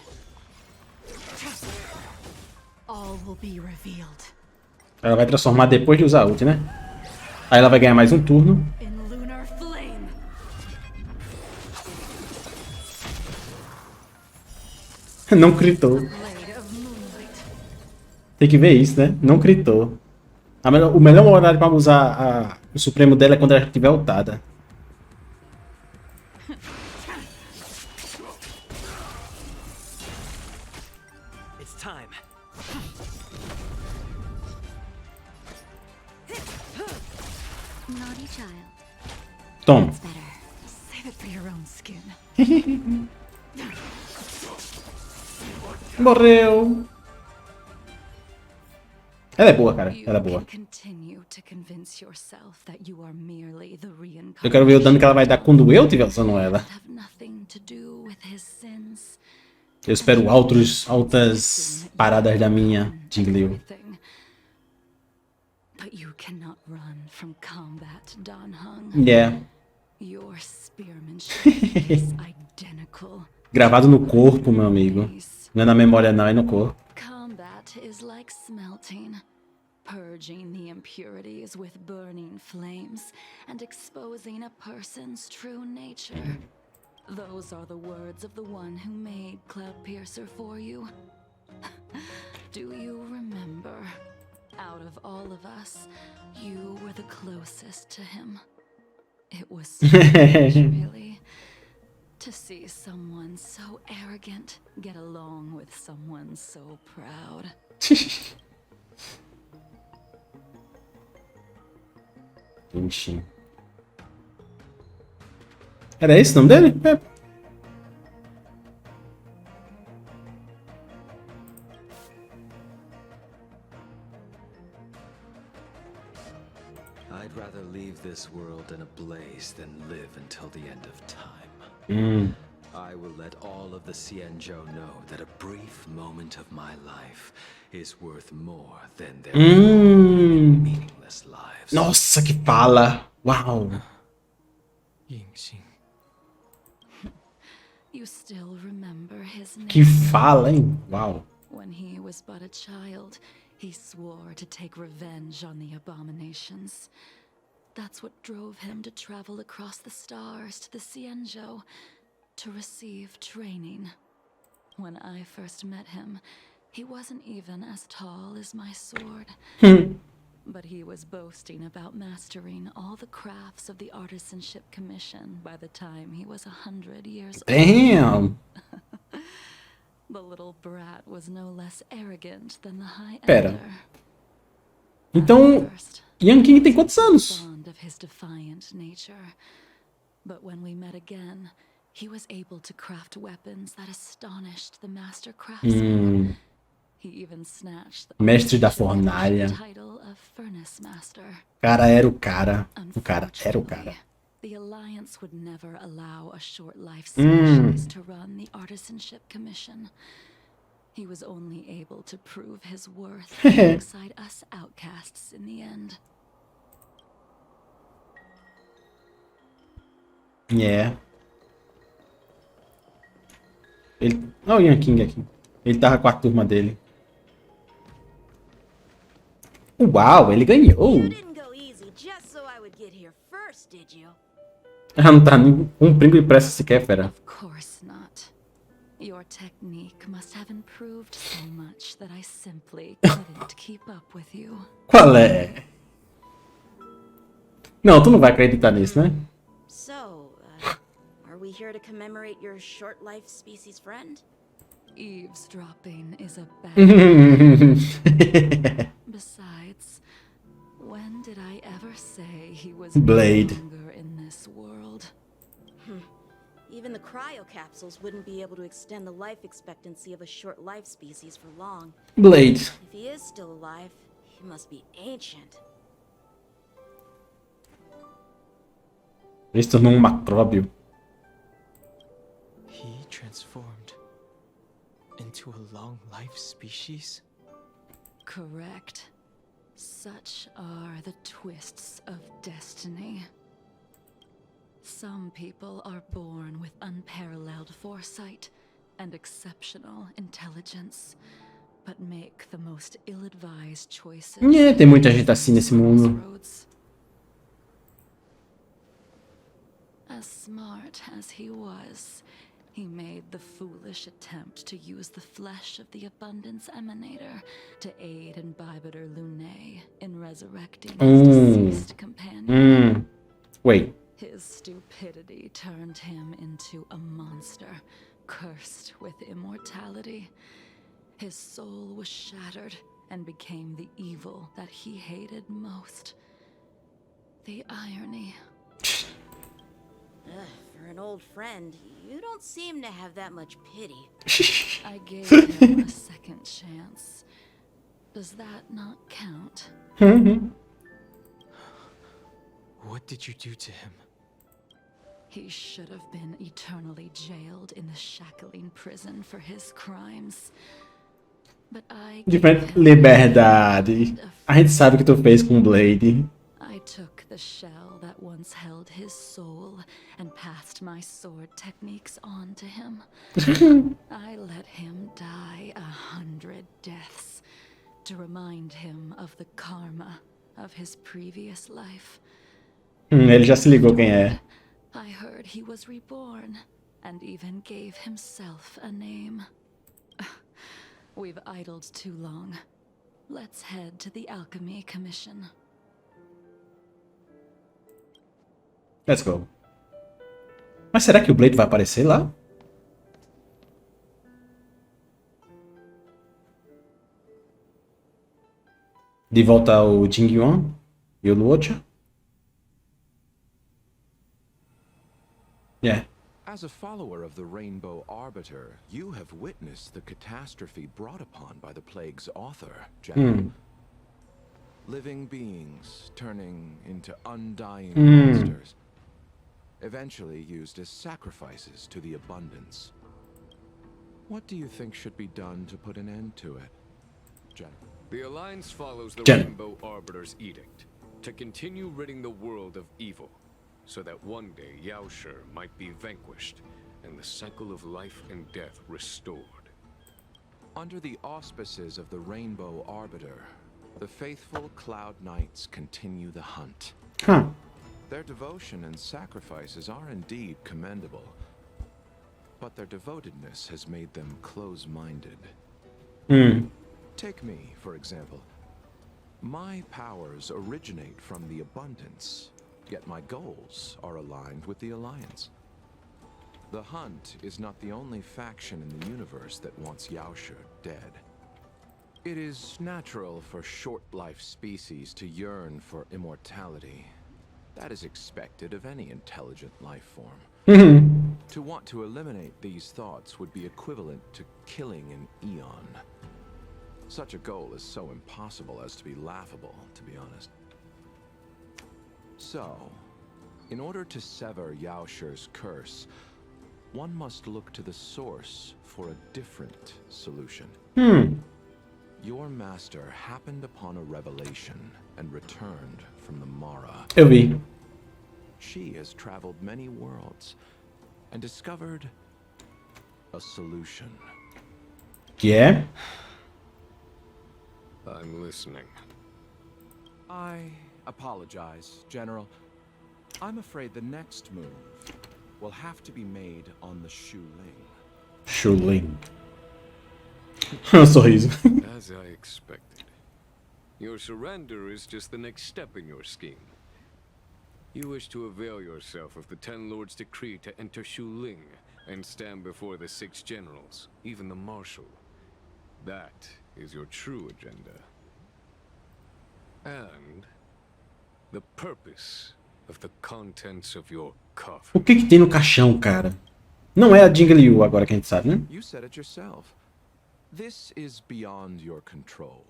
All will be revealed. Ela vai transformar depois de usar a ult, né? Aí ela vai ganhar mais um turno. In lunar flame. Não critou. Tem que ver isso, né? Não critou. O melhor horário para usar o Supremo dela é quando ela estiver ultada. It's time. Naughty child. Toma. That's better. Save it for your own skin. Morreu. Ela é boa, cara. Ela é boa. Eu quero ver o dano que ela vai dar quando eu estiver usando ela. Eu espero altas paradas da minha Jingliu. But you cannot run from combat, Dan Hung. Yeah. Your spearmanship is identical. Gravado no corpo, meu amigo. Não é na memória, não, é no corpo. Combat is like smelting, purging the impurities with burning flames and exposing a person's true nature. Those are the words of the one who made Cloudpiercer for you. Do you remember? Out of all of us, you were the closest to him. It was strange, really, to see someone so arrogant get along with someone so proud. Ixi. Era esse o nome dele? É. I'd rather leave this world in a blaze than live until the end of time. I will let all of the Xianzhou know that a brief moment of my life is worth more than their meaningless lives. Nossa, que fala! Uau! Yingxing. You still remember his name? Que fala, hein? Uau! When he was but a child, he swore to take revenge on the abominations. That's what drove him to travel across the stars to the Xianzhou to receive training. When I first met him, he wasn't even as tall as my sword. But he was boasting about mastering all the crafts of the Artisanship Commission by the time he was 100 years Damn! old. The little brat was no less arrogant than the High Pera. Elder. Então, Yang King tem quantos anos? Fond of his defiant nature. But when we met again, he was able to craft weapons that astonished the master craftsman. He even snatched the Mestre da fornalha. title of Furnace Master. Cara era o cara. O cara era o cara. The Alliance would never allow a short-life species to run the Artisanship Commission. He was only able to prove his worth alongside us outcasts in the end. Yeah. Ele... Olha o Yang King aqui. Ele tava com a turma dele. Uau, ele ganhou! You didn't go easy just so I would get here first, did you? Ah, não tá nem cumprindo pressa sequer, fera. Of course not. Your technique must have improved so much that I simply couldn't keep up with you. Qual é? Não, tu não vai acreditar nisso, né? So, are we here to commemorate your short-life species friend? Eavesdropping is a bad Besides, when did I ever say he was Blade. no longer in this world? Even the cryocapsules wouldn't be able to extend the life expectancy of a short-life species for long. Blade. If he is still alive, he must be ancient. Ele se tornou macróbio. He transformed into a long-life species? Correct. Such are the twists of destiny. Some people are born with unparalleled foresight and exceptional intelligence, but make the most ill-advised choices. É, tem muita gente assim nesse mundo. Crossroads. As smart as he was, he made the foolish attempt to use the flesh of the Abundance Emanator to aid Imbibiter Lunae in resurrecting his deceased companion. Wait. His stupidity turned him into a monster, cursed with immortality. His soul was shattered and became the evil that he hated most. The irony. For an old friend, you don't seem to have that much pity. I gave him a second chance. Does that not count? What did you do to him? He should have been eternally jailed in the shackling prison for his crimes. but I Diferente liberdade. A gente sabe o que tu fez com o Blade. I took the shell that once held his soul and passed my sword techniques on to him. I let him die 100 deaths to remind him of the karma of his previous life. Ele já se ligou quem é. I heard he was reborn and even gave himself a name. We've idled too long. Let's head to the Alchemy Commission. Let's go. Mas será que o Blade vai aparecer lá? De volta ao Jingliu e o Luocha? Yeah. As a follower of the Rainbow Arbiter, you have witnessed the catastrophe brought upon by the plague's author, General. Living beings turning into undying monsters, eventually used as sacrifices to the abundance. What do you think should be done to put an end to it, General? The Alliance follows the Gen. Rainbow Arbiter's edict to continue ridding the world of evil, so that one day Yaoshi might be vanquished and the cycle of life and death restored. Under the auspices of the Rainbow Arbiter, the faithful Cloud Knights continue the hunt. Huh. Their devotion and sacrifices are indeed commendable, but their devotedness has made them close-minded. Take me, for example. My powers originate from the abundance, yet my goals are aligned with the Alliance. The Hunt is not the only faction in the universe that wants Yaoshi dead. It is natural for short-life species to yearn for immortality. That is expected of any intelligent life form. To want to eliminate these thoughts would be equivalent to killing an eon. Such a goal is so impossible as to be laughable, to be honest. So, in order to sever Yaoshi's curse, one must look to the source for a different solution. Your master happened upon a revelation and returned from the Mara. Eu vi. She has traveled many worlds and discovered a solution. Que é? I'm listening. I apologize, General. I'm afraid the next move will have to be made on the Shuling. Shuling. Sorriso. As I expected. Your surrender is just the next step in your scheme. You wish to avail yourself of the Ten Lords' decree to enter Shuling and stand before the 6 generals, even the Marshal. That is your true agenda. And the purpose of the contents of your coffin. O que que tem no caixão, cara? Não é a Jingliu agora que a gente sabe, né? You said it yourself. This is beyond your control.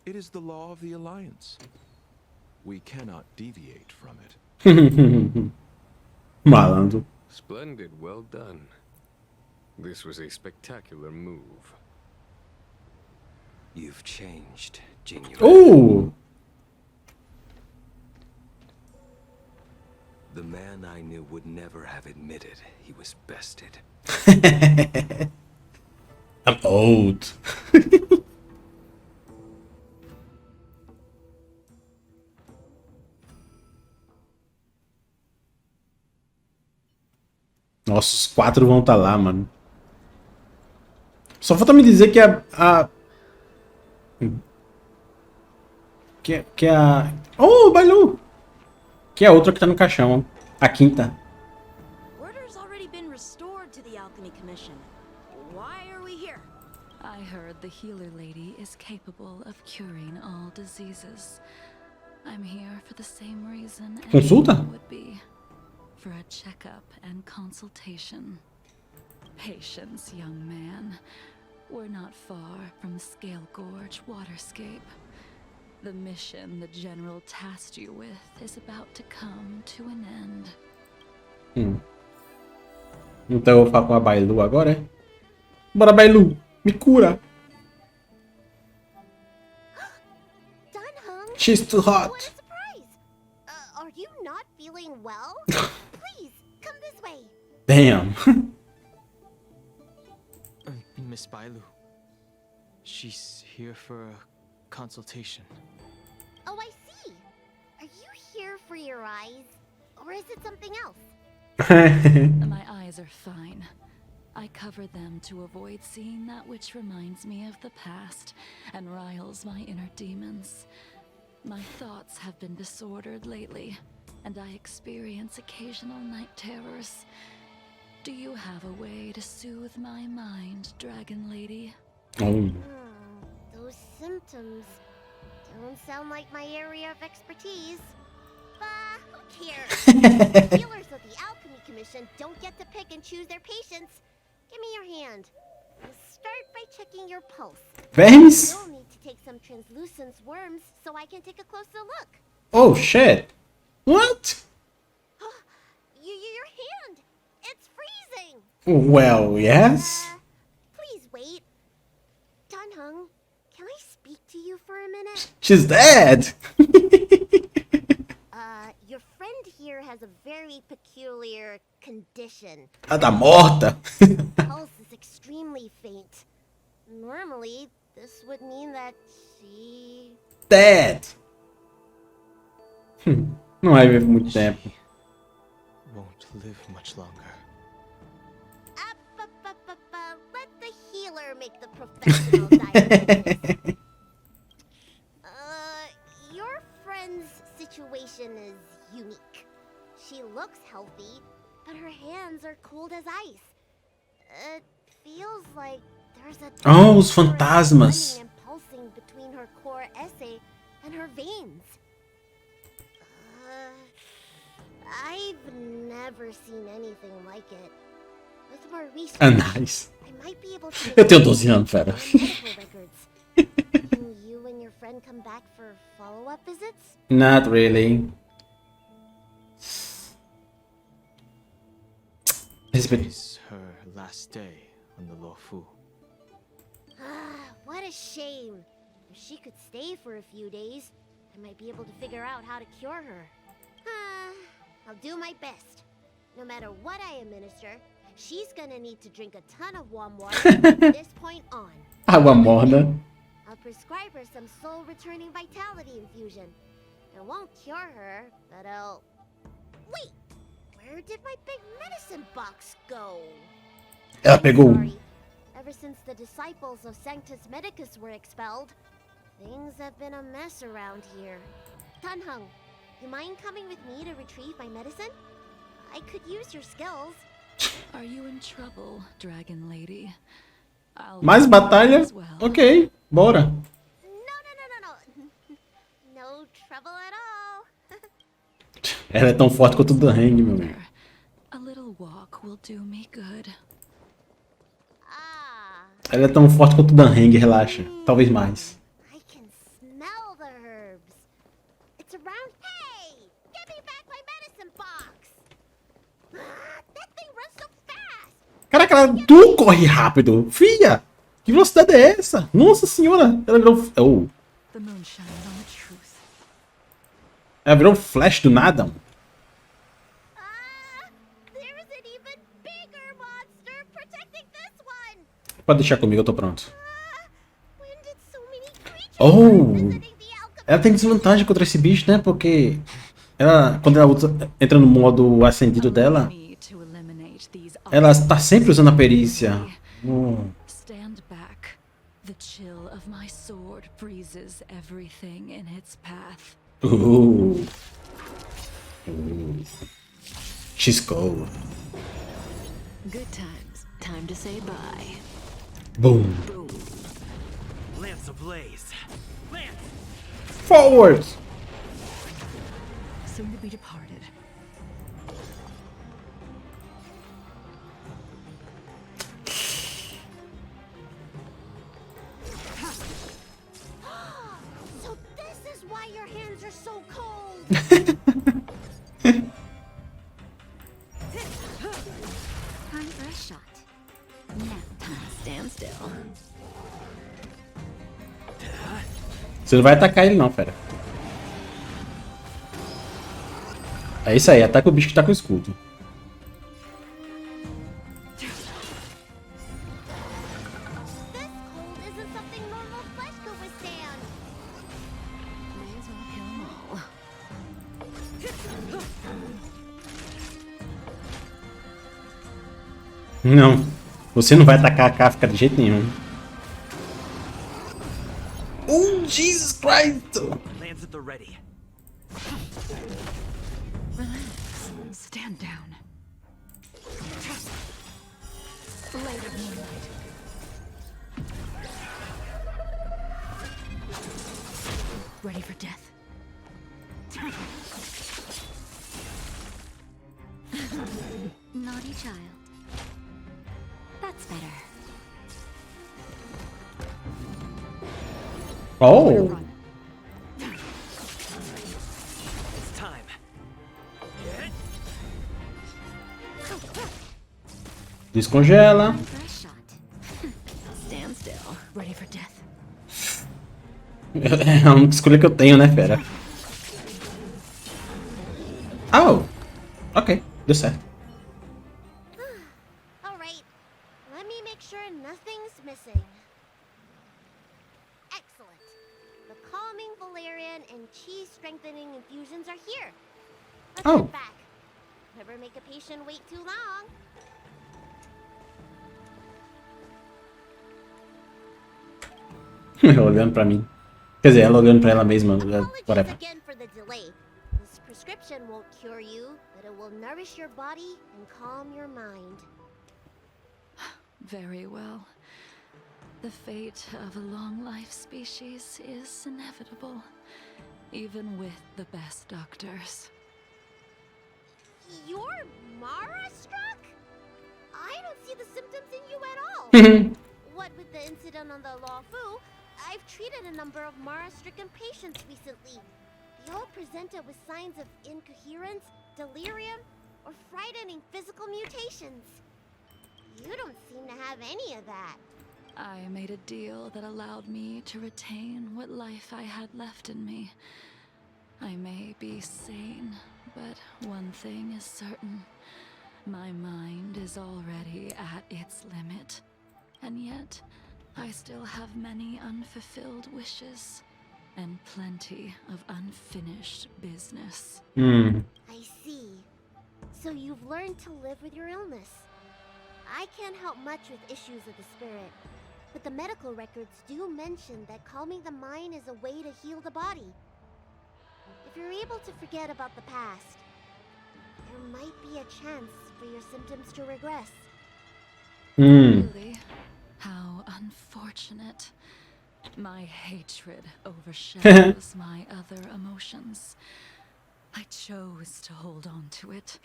It is the law of the Alliance. We cannot deviate from it. Malandro. Splendid, well done. This was a spectacular move. You've changed, Jingliu. The man I knew would never have admitted he was bested. I'm old. Nossa, os 4 vão estar lá, mano. Só falta me dizer que que a... Oh, Bailu! Que é a outra que tá no caixão. A quinta. Order's already been restored to the Alchemy Commission. Why are we here? I heard the healer lady is capable of curing all diseases. I'm here for the same reason Consulta? anyone would be. For a checkup and consultation. Patience, young man. We're not far from the Scale Gorge waterscape. The mission the General tasked you with is about to come to an end. Então eu vou falar com a Bailu agora, é? Bora, Bailu! Me cura! She's too hot. What a surprise! Are you not feeling well? Please, come this way. Damn. Miss Bailu. She's here for a consultation. Oh, I see. Are you here for your eyes? Or is it something else? My eyes are fine. I cover them to avoid seeing that which reminds me of the past and riles my inner demons. My thoughts have been disordered lately, and I experience occasional night terrors. Do you have a way to soothe my mind, Dragon Lady? Those symptoms don't sound like my area of expertise. But who cares? The healers of the Alchemy Commission don't get to pick and choose their patients. Give me your hand. We'll start by checking your pulse. Veins? You'll need to take some translucent worms so I can take a closer look. Oh shit. What? Your hand! It's freezing! Well, yes. Please wait. Dunhung, can I speak to you for a minute? She's dead. Your friend here has a very peculiar condition. Ela tá morta. Pulse is extremely faint. Normally, this would mean that she... Dead. Não vai viver muito tempo. Won't live much longer. Let the healer make the professional diagnosis. Your friend's situation is unique. She looks healthy, but her hands are cold as ice. It feels like there's a Os fantasmas. running and pulsing between her core esse and her veins. I've never seen anything like it. With more research, Nice. I might be able to Eu tenho 12 anos, fera. medical records. Can you and your friend come back for follow-up visits? Not really. It's her last day on the Luofu. What a shame. If she could stay for a few days, I might be able to figure out how to cure her. I'll do my best. No matter what I administer, she's gonna need to drink a ton of warm water from this point on. Água morna. I'll prescribe her some soul-returning vitality infusion. It won't cure her, but I'll... Wait! Where did my big medicine box go? Ela pegou. Sorry. Ever since the disciples of Sanctus Medicus were expelled, things have been a mess around here. Dunhung, you mind coming with me to retrieve my medicine? I could use your skills. Are you in trouble, Dragon Lady? Mais batalha? Ok, bora. No. No trouble at all. Ela é tão forte quanto o Danheng, meu amigo. A little walk will do me good. Ela é tão forte quanto o Danheng, relaxa. Talvez mais. I can smell the herbs. It's around. Hey! Give me back my medicine box! That thing runs so fast! Caraca, tu corre rápido. Filha, que velocidade é essa? Nossa senhora. Ela virou... Oh. The moon shines on the truth. Ela virou um flash do nada. There's an even bigger monster protecting this one! Pode deixar comigo, eu tô pronto. When did so many creatures Oh! start visiting the alchemy? Ela tem desvantagem contra esse bicho, né? Porque ela, quando ela entra no modo acendido dela, Me to eliminate these ela está sempre usando a perícia. Stand back. The chill of my sword freezes everything in its path. She's cold. Good times. Time to say bye. Boom. Lance ablaze. Lance! Forward! Soon to be departed. So this is why your hands are so cold! Time for a shot. Now time to stand still. Você não vai atacar ele não, fera. É isso aí, ataca o bicho que tá com o escudo. Não, você não vai atacar a Kafka de jeito nenhum. Oh, Jesus Christ! Lands at the ready. Relax. Stand down. Later moonlight. Ready for death. Naughty child. That's better. Oh! It's time. Descongela. Fresh shot. Stand still. Ready for death. É a única escolha que eu tenho, né, fera? Oh! Ok, deu certo. Alright, let me make sure nothing's missing. Excellent. The calming valerian and chi strengthening infusions are here. Let's Oh. head back. Never make a patient wait too long. Olhando pra mim. Quer dizer, ela olhando pra ela mesma. Apologies Whatever. again for the delay. This prescription won't cure you, but it will nourish your body and calm your mind. Very well. The fate of a long-life species is inevitable, even with the best doctors. You're Mara-struck? I don't see the symptoms in you at all. What with the incident on the Law Fu, I've treated a number of Mara-stricken patients recently. They all presented with signs of incoherence, delirium, or frightening physical mutations. You don't seem to have any of that. I made a deal that allowed me to retain what life I had left in me. I may be sane, but one thing is certain. My mind is already at its limit. And yet, I still have many unfulfilled wishes. And plenty of unfinished business. I see. So you've learned to live with your illness. I can't help much with issues of the spirit, but the medical records do mention that calming the mind is a way to heal the body. If you're able to forget about the past, there might be a chance for your symptoms to regress. Really? How unfortunate. My hatred overshadows my other emotions. I chose to hold on to it,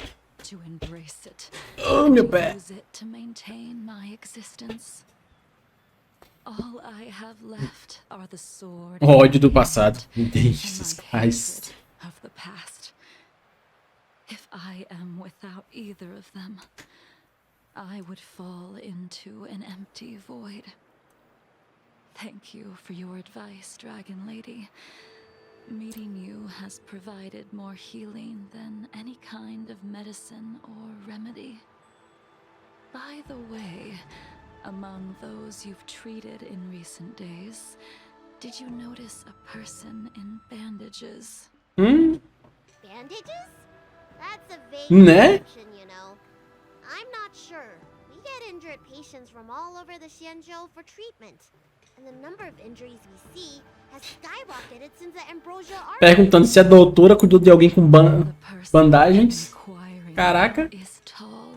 to embrace it, Oh, meu pé. use it to maintain my existence. All I have left are the sword O ódio do and passado. and Jesus my Christ. hatred of the past. If I am without either of them, I would fall into an empty void. Thank you for your advice, Dragon Lady. Meeting you has provided more healing than any kind of medicine or remedy. By the way, among those you've treated in recent days, did you notice a person in bandages? Bandages? That's a vague Né? description, you know. I'm not sure. We get injured patients from all over the Xianzhou for treatment. And the number of injuries we see has skyrocketed since the Ambrosia Army. Perguntando se a doutora cuidou de alguém com The person bandagens. inquiring Caraca. is tall,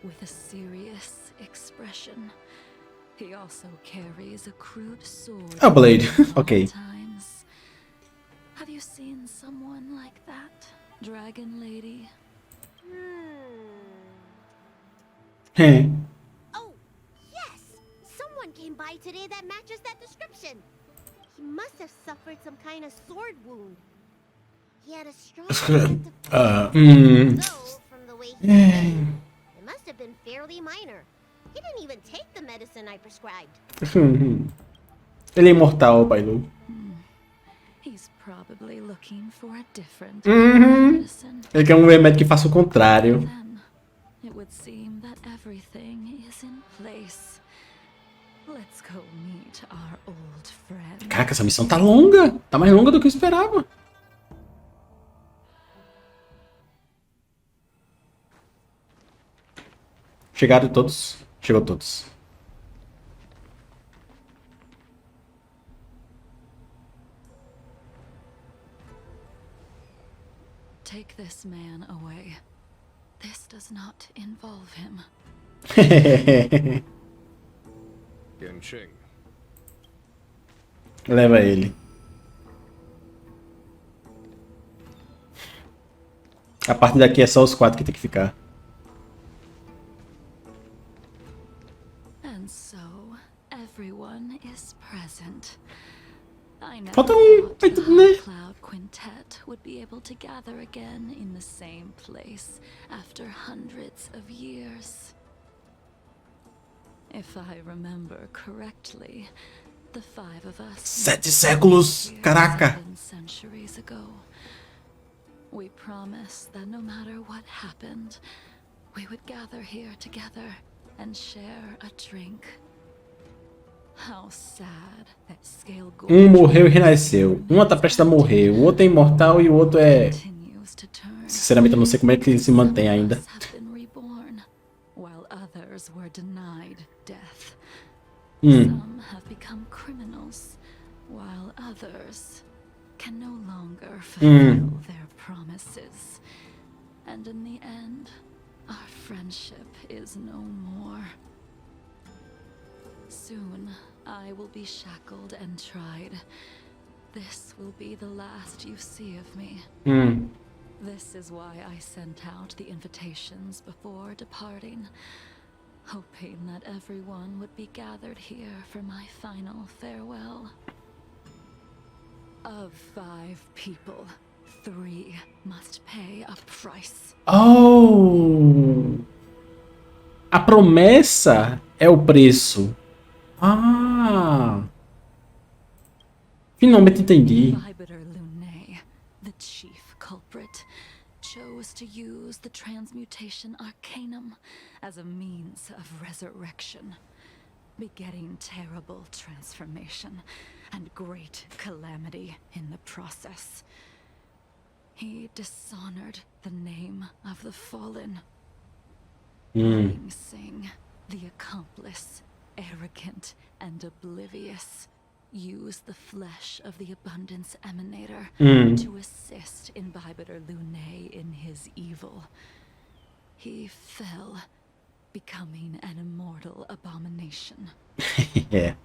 with a serious expression. He also carries a crude sword. A blade. at all Ok. times. Have you seen someone like that, Dragon Lady? É. Oh, yes! Someone came by today that matches that description. He must have suffered some kind of sword wound. He had a strong sense of though, from the way he behaved, it must have been fairly minor. He didn't even take the medicine I prescribed. Ele é imortal, Pai Lu. He's probably looking for a different medicine. Ele quer um remédio que faça o contrário. Then it would seem that everything is in place. Let's go meet our old friend. Caraca, essa missão tá longa. Tá mais longa do que eu esperava. Chegaram todos? Chegou todos. Take this man away. This does not involve him. Yancheng. Leva ele. A partir daqui é só os 4 que tem que ficar. And so everyone is present. I never Falta thought the né? Cloud Quintet would be able to gather again in the same place after hundreds of years. If I remember correctly, the 5 of us 7 séculos, caraca. 7 centuries ago. We promised that no matter what happened, we would gather here together and share a drink. How sad that Scale Um morreu e renasceu. Um tá prestes a morrer. O outro é imortal e o outro é... continues to turn. Sinceramente, eu não sei como é que ele se mantém ainda. Some have been reborn, while others were denied death. Hum. Some have become criminals, while others can no longer fulfill their promises. And in the end, our friendship is no more. Soon, I will be shackled and tried. This will be the last you see of me. This is why I sent out the invitations before departing, hoping that everyone would be gathered here for my final farewell. Of 5 people, 3 must pay a price. Oh! A promessa é o preço. Ah! Finalmente entendi. Vibiter Lunae, the chief culprit, chose to use the transmutation arcanum as a means of resurrection, begetting terrible transformation and great calamity in the process. He dishonored the name of the fallen. Ling Sing, the accomplice, arrogant and oblivious, used the flesh of the Abundance Emanator to assist in Vibiter Lunae in his evil. He fell, becoming an immortal abomination. É.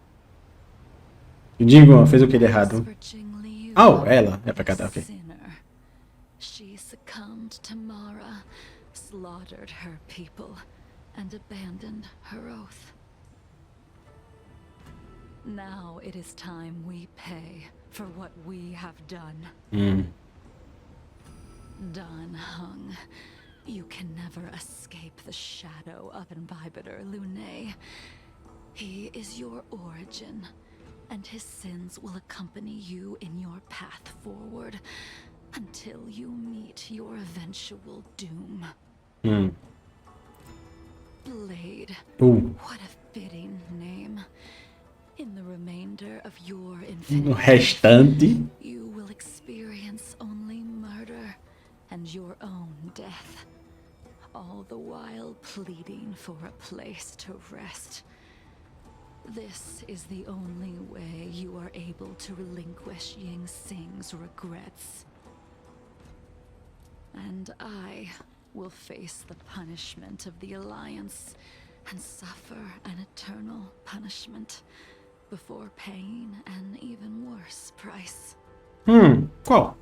O Jingliu fez o que de errado? For Jingliu, Oh, ela. É pra cá, tá, ok. sinner. She succumbed to Mara, slaughtered her people, and abandoned her oath. Now it is time we pay for what we have done. Dan Hung, you can never escape the shadow of Vibiter Lunae. He is your origin, and his sins will accompany you in your path forward until you meet your eventual doom. Blade. What a fitting name. In the remainder of your infinity, No restante. you will experience only murder and your own death, all the while pleading for a place to rest. This is the only way you are able to relinquish Ying Sing's regrets. And I will face the punishment of the Alliance and suffer an eternal punishment before paying an even worse price. Qual?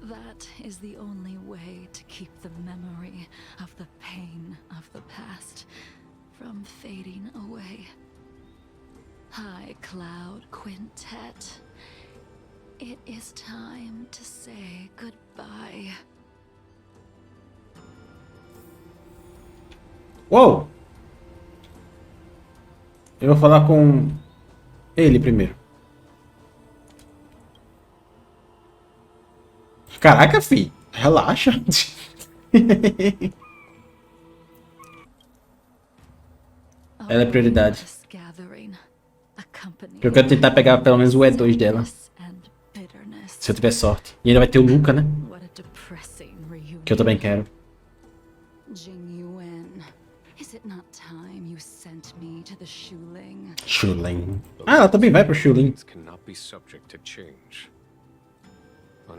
That is the only way to keep the memory of the pain of the past from fading away. High Cloud Quintet, it is time to say goodbye. Uou! Eu vou falar com ele primeiro. Caraca, fi. Relaxa. Ela é prioridade. Eu quero tentar pegar pelo menos o E2 dela. Se eu tiver sorte. E ainda vai ter o Luca, né? Que eu também quero. Shuling. Ah, ela também vai pro Shuling.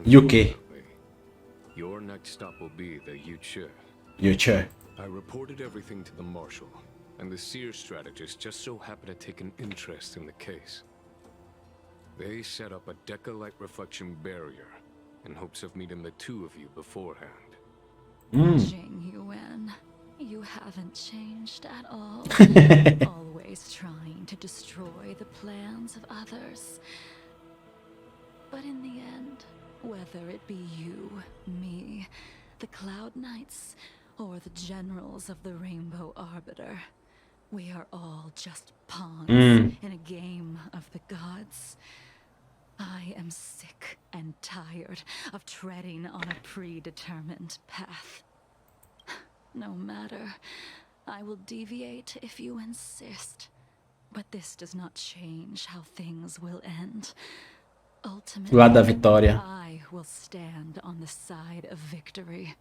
E o quê? Your next stop will be the Yuche. Yuche. I reported everything to the Marshal, and the Seer strategist just so happened to take an interest in the case. They set up a Deca-like reflection barrier in hopes of meeting the two of you beforehand. Jingliu, you haven't changed at all. Always trying to destroy the plans of others. But in the end, whether it be you, me, the Cloud Knights, or the generals of the Rainbow Arbiter, we are all just pawns in a game of the gods. I am sick and tired of treading on a predetermined path. No matter, I will deviate if you insist. But this does not change how things will end. Ultimately, Lado da vitória. I will stand on the side of victory.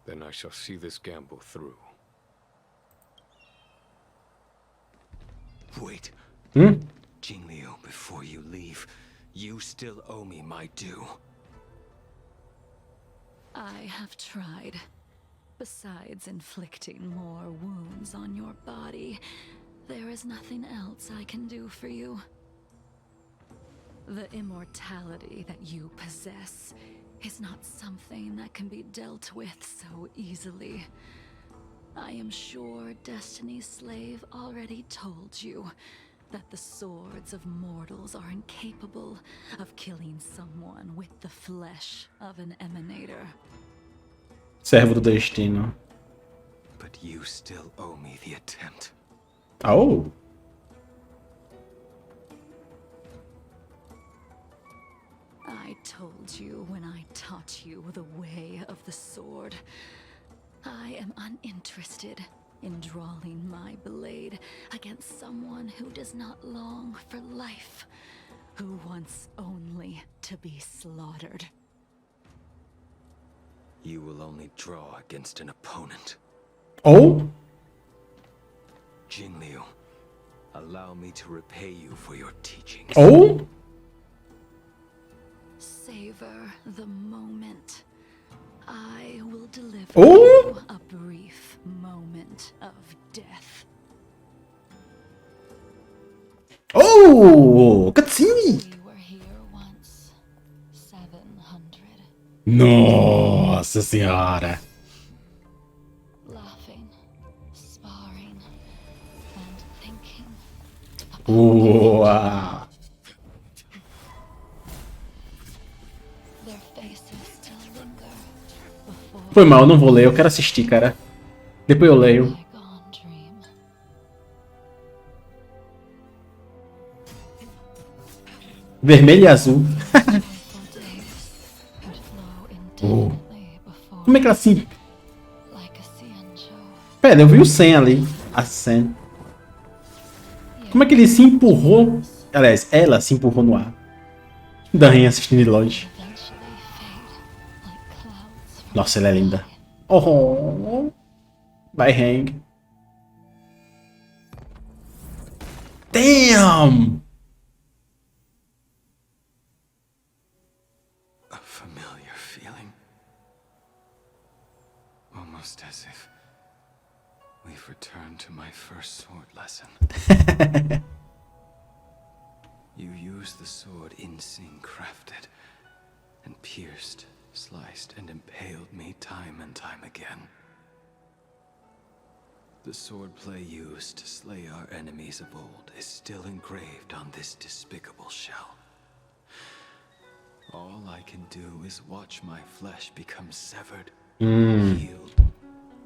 Then I shall see this gamble through. Wait. Jingliu, before you leave, you still owe me my due. I have tried. Besides inflicting more wounds on your body, there is nothing else I can do for you. The immortality that you possess is not something that can be dealt with so easily. I am sure Destiny's Slave already told you that the swords of mortals are incapable of killing someone with the flesh of an emanator. Servo do destino. But you still owe me the attempt. Oh. I told you when I taught you the way of the sword. I am uninterested in drawing my blade against someone who does not long for life, who wants only to be slaughtered. You will only draw against an opponent. Oh? Jingliu, allow me to repay you for your teachings. Oh? Savor the moment. I will deliver Oh? you a brief moment of death. Oh! Cutscene! We were here once. 700. Nossa senhora! Laughing, sparring, and thinking. Uau! Their faces still linger before Foi mal, eu não vou ler, eu quero assistir, cara. Depois eu leio. my gone dream. Vermelho e azul. Painful days would flow indefinitely before Como é que ela se... like a Cienjo. Pera, eu vi o 100 ali. A 100. Como é que ele se empurrou? Aliás, ela se empurrou no ar. Da rainha assistindo de longe. Eventually fade like clouds from Nossa, ela é linda. Oh, vai hang. Damn! A familiar feeling. Almost as if we've returned to my first sword lesson. You used the sword Insing crafted, and pierced, sliced, and impaled me time and time again. The swordplay used to slay our enemies of old is still engraved on this despicable shell. All I can do is watch my flesh become severed, healed,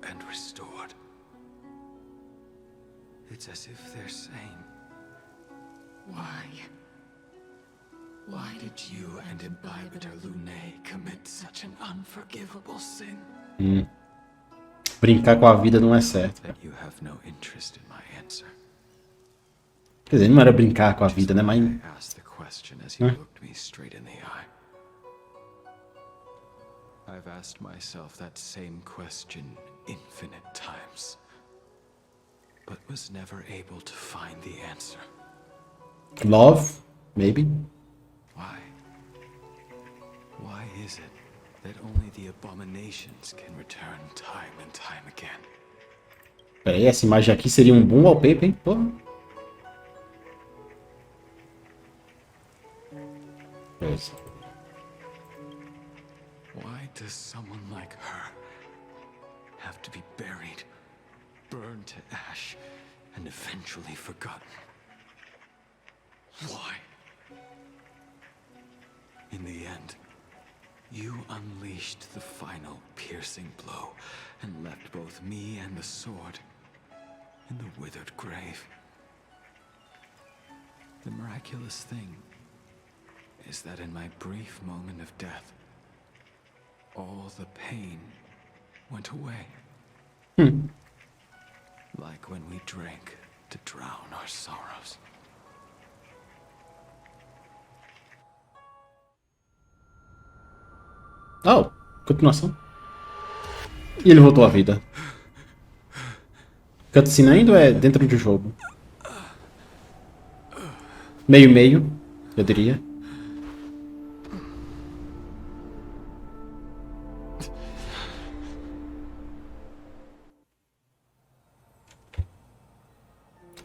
and restored. It's as if they're saying, Why? Why did you and Imbibitor Lunae commit such an unforgivable sin? Brincar com a vida não é certo. That you have no interest in my answer. Quer dizer, não era brincar com a vida, né? Mas... I asked the question as you looked me straight in the eye. I've asked myself that same question infinite times, but was never able to find the answer. Love, maybe. Why? Why is it that only the abominations can return time and time again? Peraí, essa imagem aqui seria um bom wallpaper, hein? Porra. Why does someone like her have to be buried, burned to ash, and eventually forgotten? Why? In the end, you unleashed the final piercing blow and left both me and the sword in the withered grave. The miraculous thing is that in my brief moment of death, all the pain went away. Like when we drank to drown our sorrows. Oh, continuação. E ele voltou à vida. Cutscene ainda é dentro do jogo. Meio, eu diria.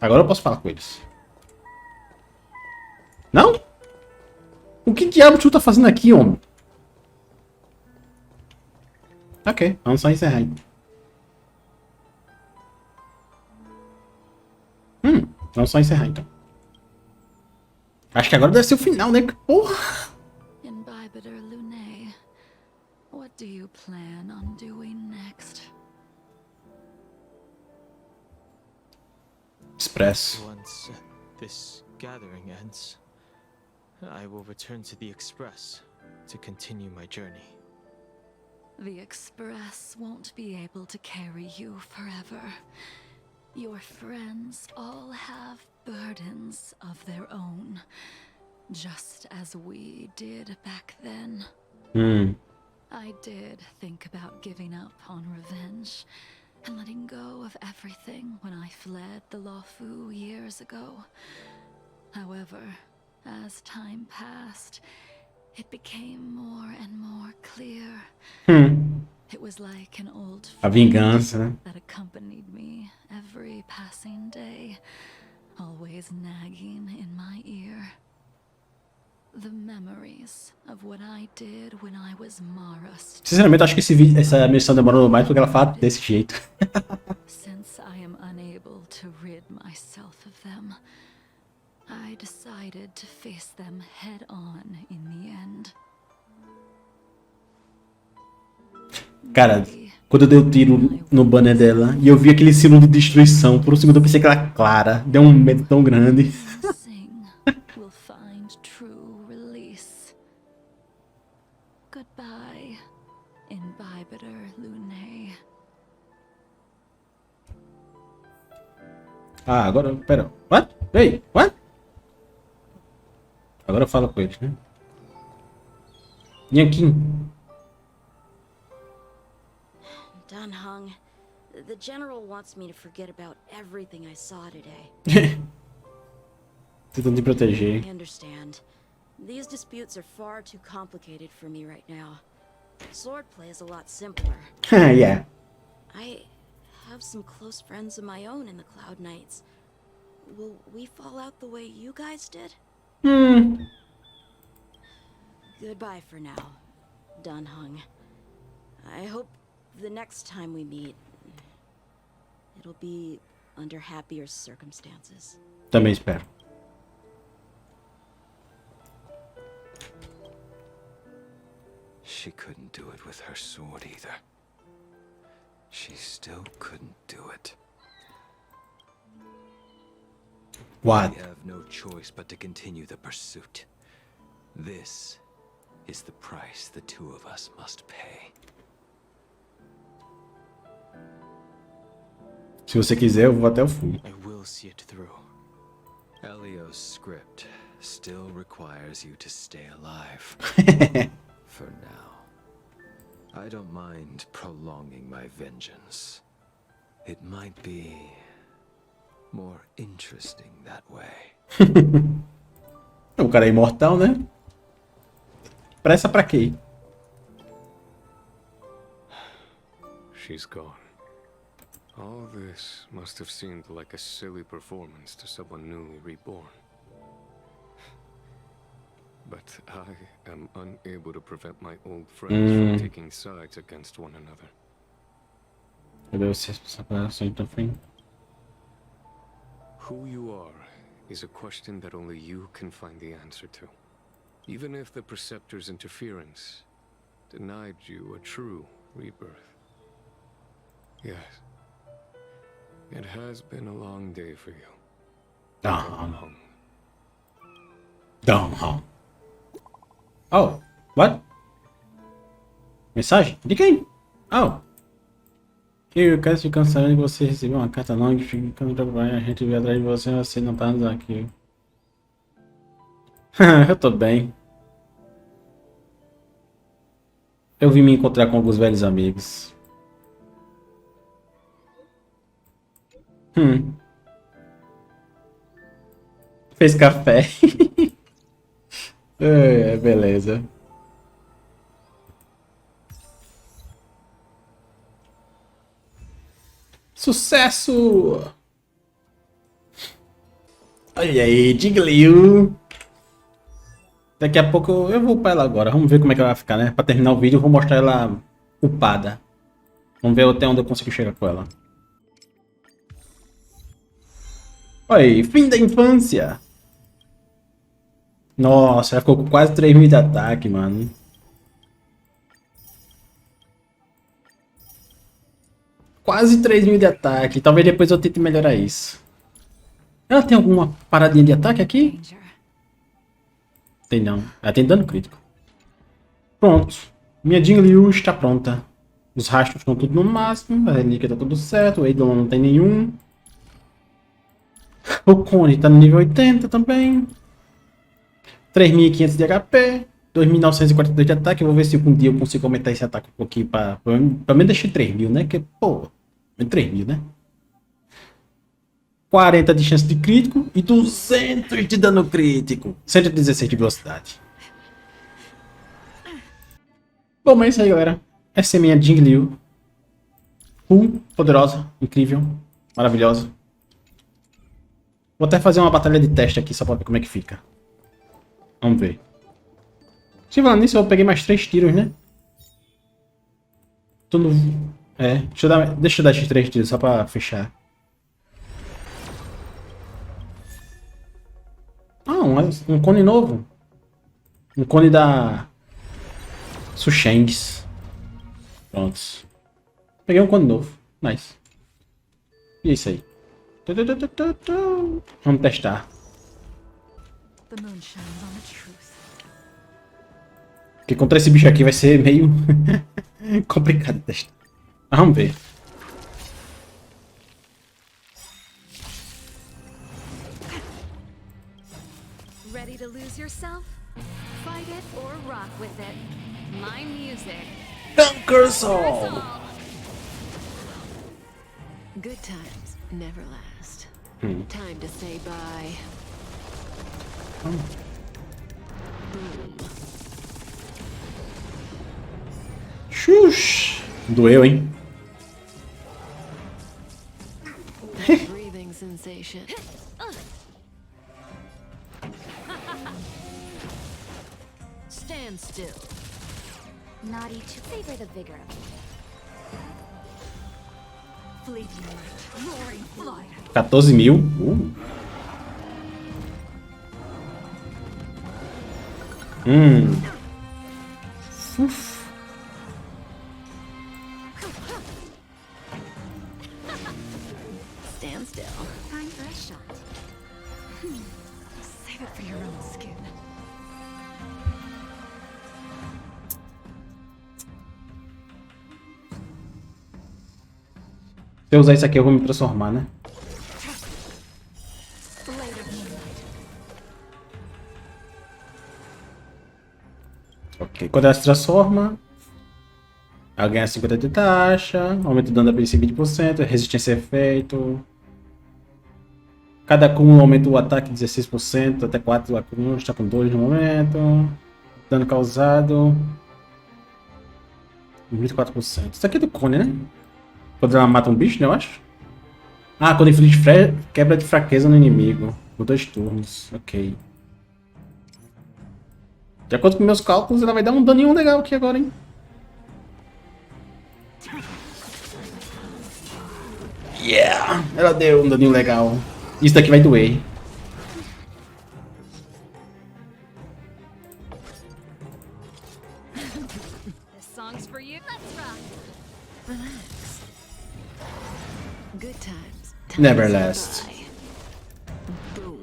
Agora eu posso falar com eles. Não? O que diabo tu tá fazendo aqui, homem? Ok, vamos só encerrar. Vamos só encerrar então. Acho que agora deve ser o final, né? Porra! Imbibitor Lunae, what do you plan on doing next? Express. Once this gathering ends, I will return to the Express to continue my journey. The Express won't be able to carry you forever. Your friends all have burdens of their own, just as we did back then. I did think about giving up on revenge and letting go of everything when I fled the Luofu years ago. However, as time passed, it became more and more clear. It was like an old A vingança, né? that accompanied me every passing day, always nagging in my ear. The memories of what I did when I was Mara's. Sinceramente, acho que essa missão demorou mais porque ela fala desse jeito. Since I am unable to rid myself of them, I decided to face them head on in the end. Cara, quando eu dei o tiro no banner dela e eu vi aquele símbolo de destruição, por um segundo eu pensei que era Clara. Deu um medo tão grande. Sing will find true release. Goodbye, Imbibitor Lunae. Ah, agora, pera. What? Ei, what? Agora eu falo com eles, né? Nhanquim. Dunhung, the General wants me to forget about everything I saw today. Tentando te proteger. I understand. These disputes are far too complicated for me right now. Swordplay is a lot simpler. Yeah. I have some close friends of my own in the Cloud Knights. Will we fall out the way you guys did? Goodbye for now, Dunhung. I hope the next time we meet, it'll be under happier circumstances. Também espero. She couldn't do it with her sword either. She still couldn't do it. What? We have no choice but to continue the pursuit. This is the price the two of us must pay. Se você quiser, eu vou até o fim. I will see it through. Elio's script still requires you to stay alive. For now. I don't mind prolonging my vengeance. It might be more interesting that way. O cara é imortal, né? Pressa pra quê? She's gone. All this must have seemed like a silly performance to someone newly reborn. But I am unable to prevent my old friends from taking sides against one another. Who you are is a question that only you can find the answer to. Even if the Preceptor's interference denied you a true rebirth. Yes. It has been a long day for you. Down. Oh, what? Mensagem? De quem? Oh. Eu quero ficar sabendo que você recebeu uma carta não ficando trabalhando. A gente veio atrás de você, você não tá aqui. Eu tô bem. Eu vim me encontrar com alguns velhos amigos. Fez café. Beleza. Sucesso! Olha aí, Jingliu. Daqui a pouco eu vou upar ela agora. Vamos ver como é que ela vai ficar, né? Pra terminar o vídeo eu vou mostrar ela upada. Vamos ver até onde eu consigo chegar com ela. Oi, fim da infância. Nossa, ela ficou com quase 3.000 de ataque, mano. Quase 3.000 de ataque. Talvez depois eu tente melhorar isso. Ela tem alguma paradinha de ataque aqui? Tem não. Ela tem dano crítico. Pronto. Minha Jingliu está pronta. Os rastros estão tudo no máximo. A relíquia tá tudo certo. O Eidolon não tem nenhum. O Cone tá no nível 80 também. 3.500 de HP. 2.942 de ataque. Eu vou ver se um dia eu consigo aumentar esse ataque um pouquinho pra pelo menos deixar 3.000, né? Que, pô, 3.000, né? 40 de chance de crítico e 200 de dano crítico. 116 de velocidade. Bom, mas é isso aí, galera. Essa é minha Jingliu. Poderosa, incrível, maravilhosa. Vou até fazer uma batalha de teste aqui só pra ver como é que fica. Vamos ver. Se falando nisso, eu peguei mais 3 tiros, né? Tudo... deixa eu dar esses 3 tiros só pra fechar. Ah, um cone novo. Um cone da... Sushengs. Prontos. Peguei um cone novo. Nice. E é isso aí. Vamos testar. Porque contra esse bicho aqui vai ser meio complicado de testar. Mas vamos ver. Ready to lose yourself? Fight it or rock with it. My music. Conquer Soul. Good times never last. Time to say bye. Boom. Xuxa. Doeu, hein? Breathing sensation. Stand still. Naughty to favor the vigor. Fleeting light, roaring fire. 14.000. Uf. Stand still. Time for a shot. Save it for your own skin. Se eu usar isso aqui, eu vou me transformar, né? Ok, quando ela se transforma, ela ganha 50 de taxa, aumenta o dano da PC em 20%, resistência a efeito. Cada acúmulo aumenta o ataque 16%, até 4 acúmulos, está com 2 no momento. Dano causado 24%. Isso aqui é do Cone, né? Quando ela mata um bicho, né, eu acho? Ah, quando inflige quebra de fraqueza no inimigo. Por 2 turnos. Ok. De acordo com meus cálculos, ela vai dar um daninho legal aqui agora, hein? Yeah! Ela deu um daninho legal. Isso daqui vai doer. This song's for you. Let's rock. Relax. Good times. Never last. Boom.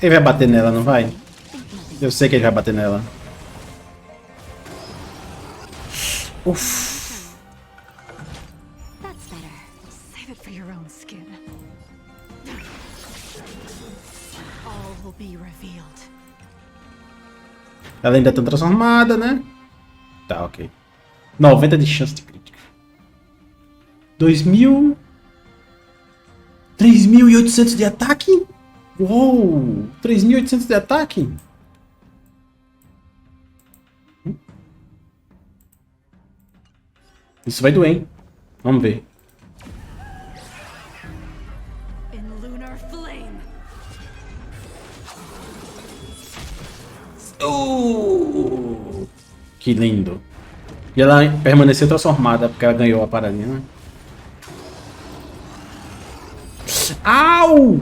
Ele vai bater nela, não vai? Eu sei que ele vai bater nela. Uff. That's better. Save it for your own skin. All will be revealed. Ela ainda tá transformada, né? Tá, ok. 90 de chance de crítica. 2.000... 3.800 de ataque? Uou! 3.800 de ataque? Isso vai doer, hein? Vamos ver. In lunar flame. Que lindo. E ela permaneceu transformada, porque ela ganhou a paradinha, né? Au!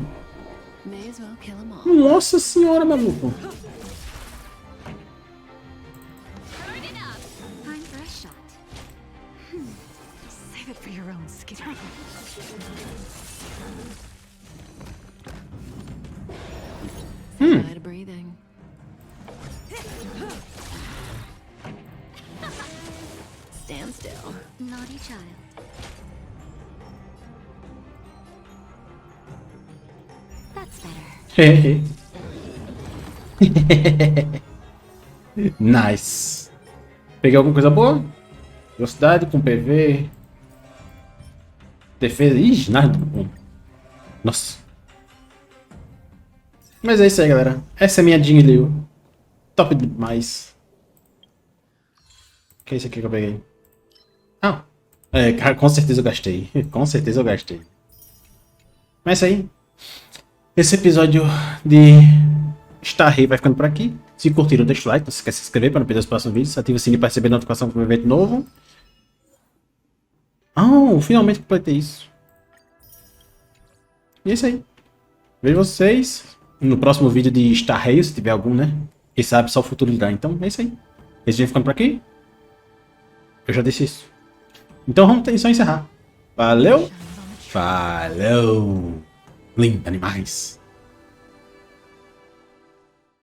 May as well kill 'em all. Nossa senhora, maluco. Time for a shot. Save it for your own skin. Try breathing. Stand still. Naughty child. That's better. Nice. Peguei alguma coisa boa? Velocidade com PV. Defesa. Ih, nada bom. Nossa. Mas é isso aí, galera. Essa é a minha Jingliu. Top demais. O que é isso aqui que eu peguei? Ah. É, cara, com certeza eu gastei. Com certeza eu gastei. Mas é isso aí. Esse episódio de Starry vai ficando por aqui. Se curtiram, deixa o like. Não se esqueça de se inscrever para não perder os próximos vídeos. Ativa o sininho para receber notificação de um evento novo. Ah, finalmente completei isso. E é isso aí. Vejo vocês no próximo vídeo de Starry, se tiver algum, né? Quem sabe só o futuro dirá. Então é isso aí. Esse vídeo ficando por aqui. Eu já disse isso. Então vamos só encerrar. Valeu. Falou. Lindo, animais.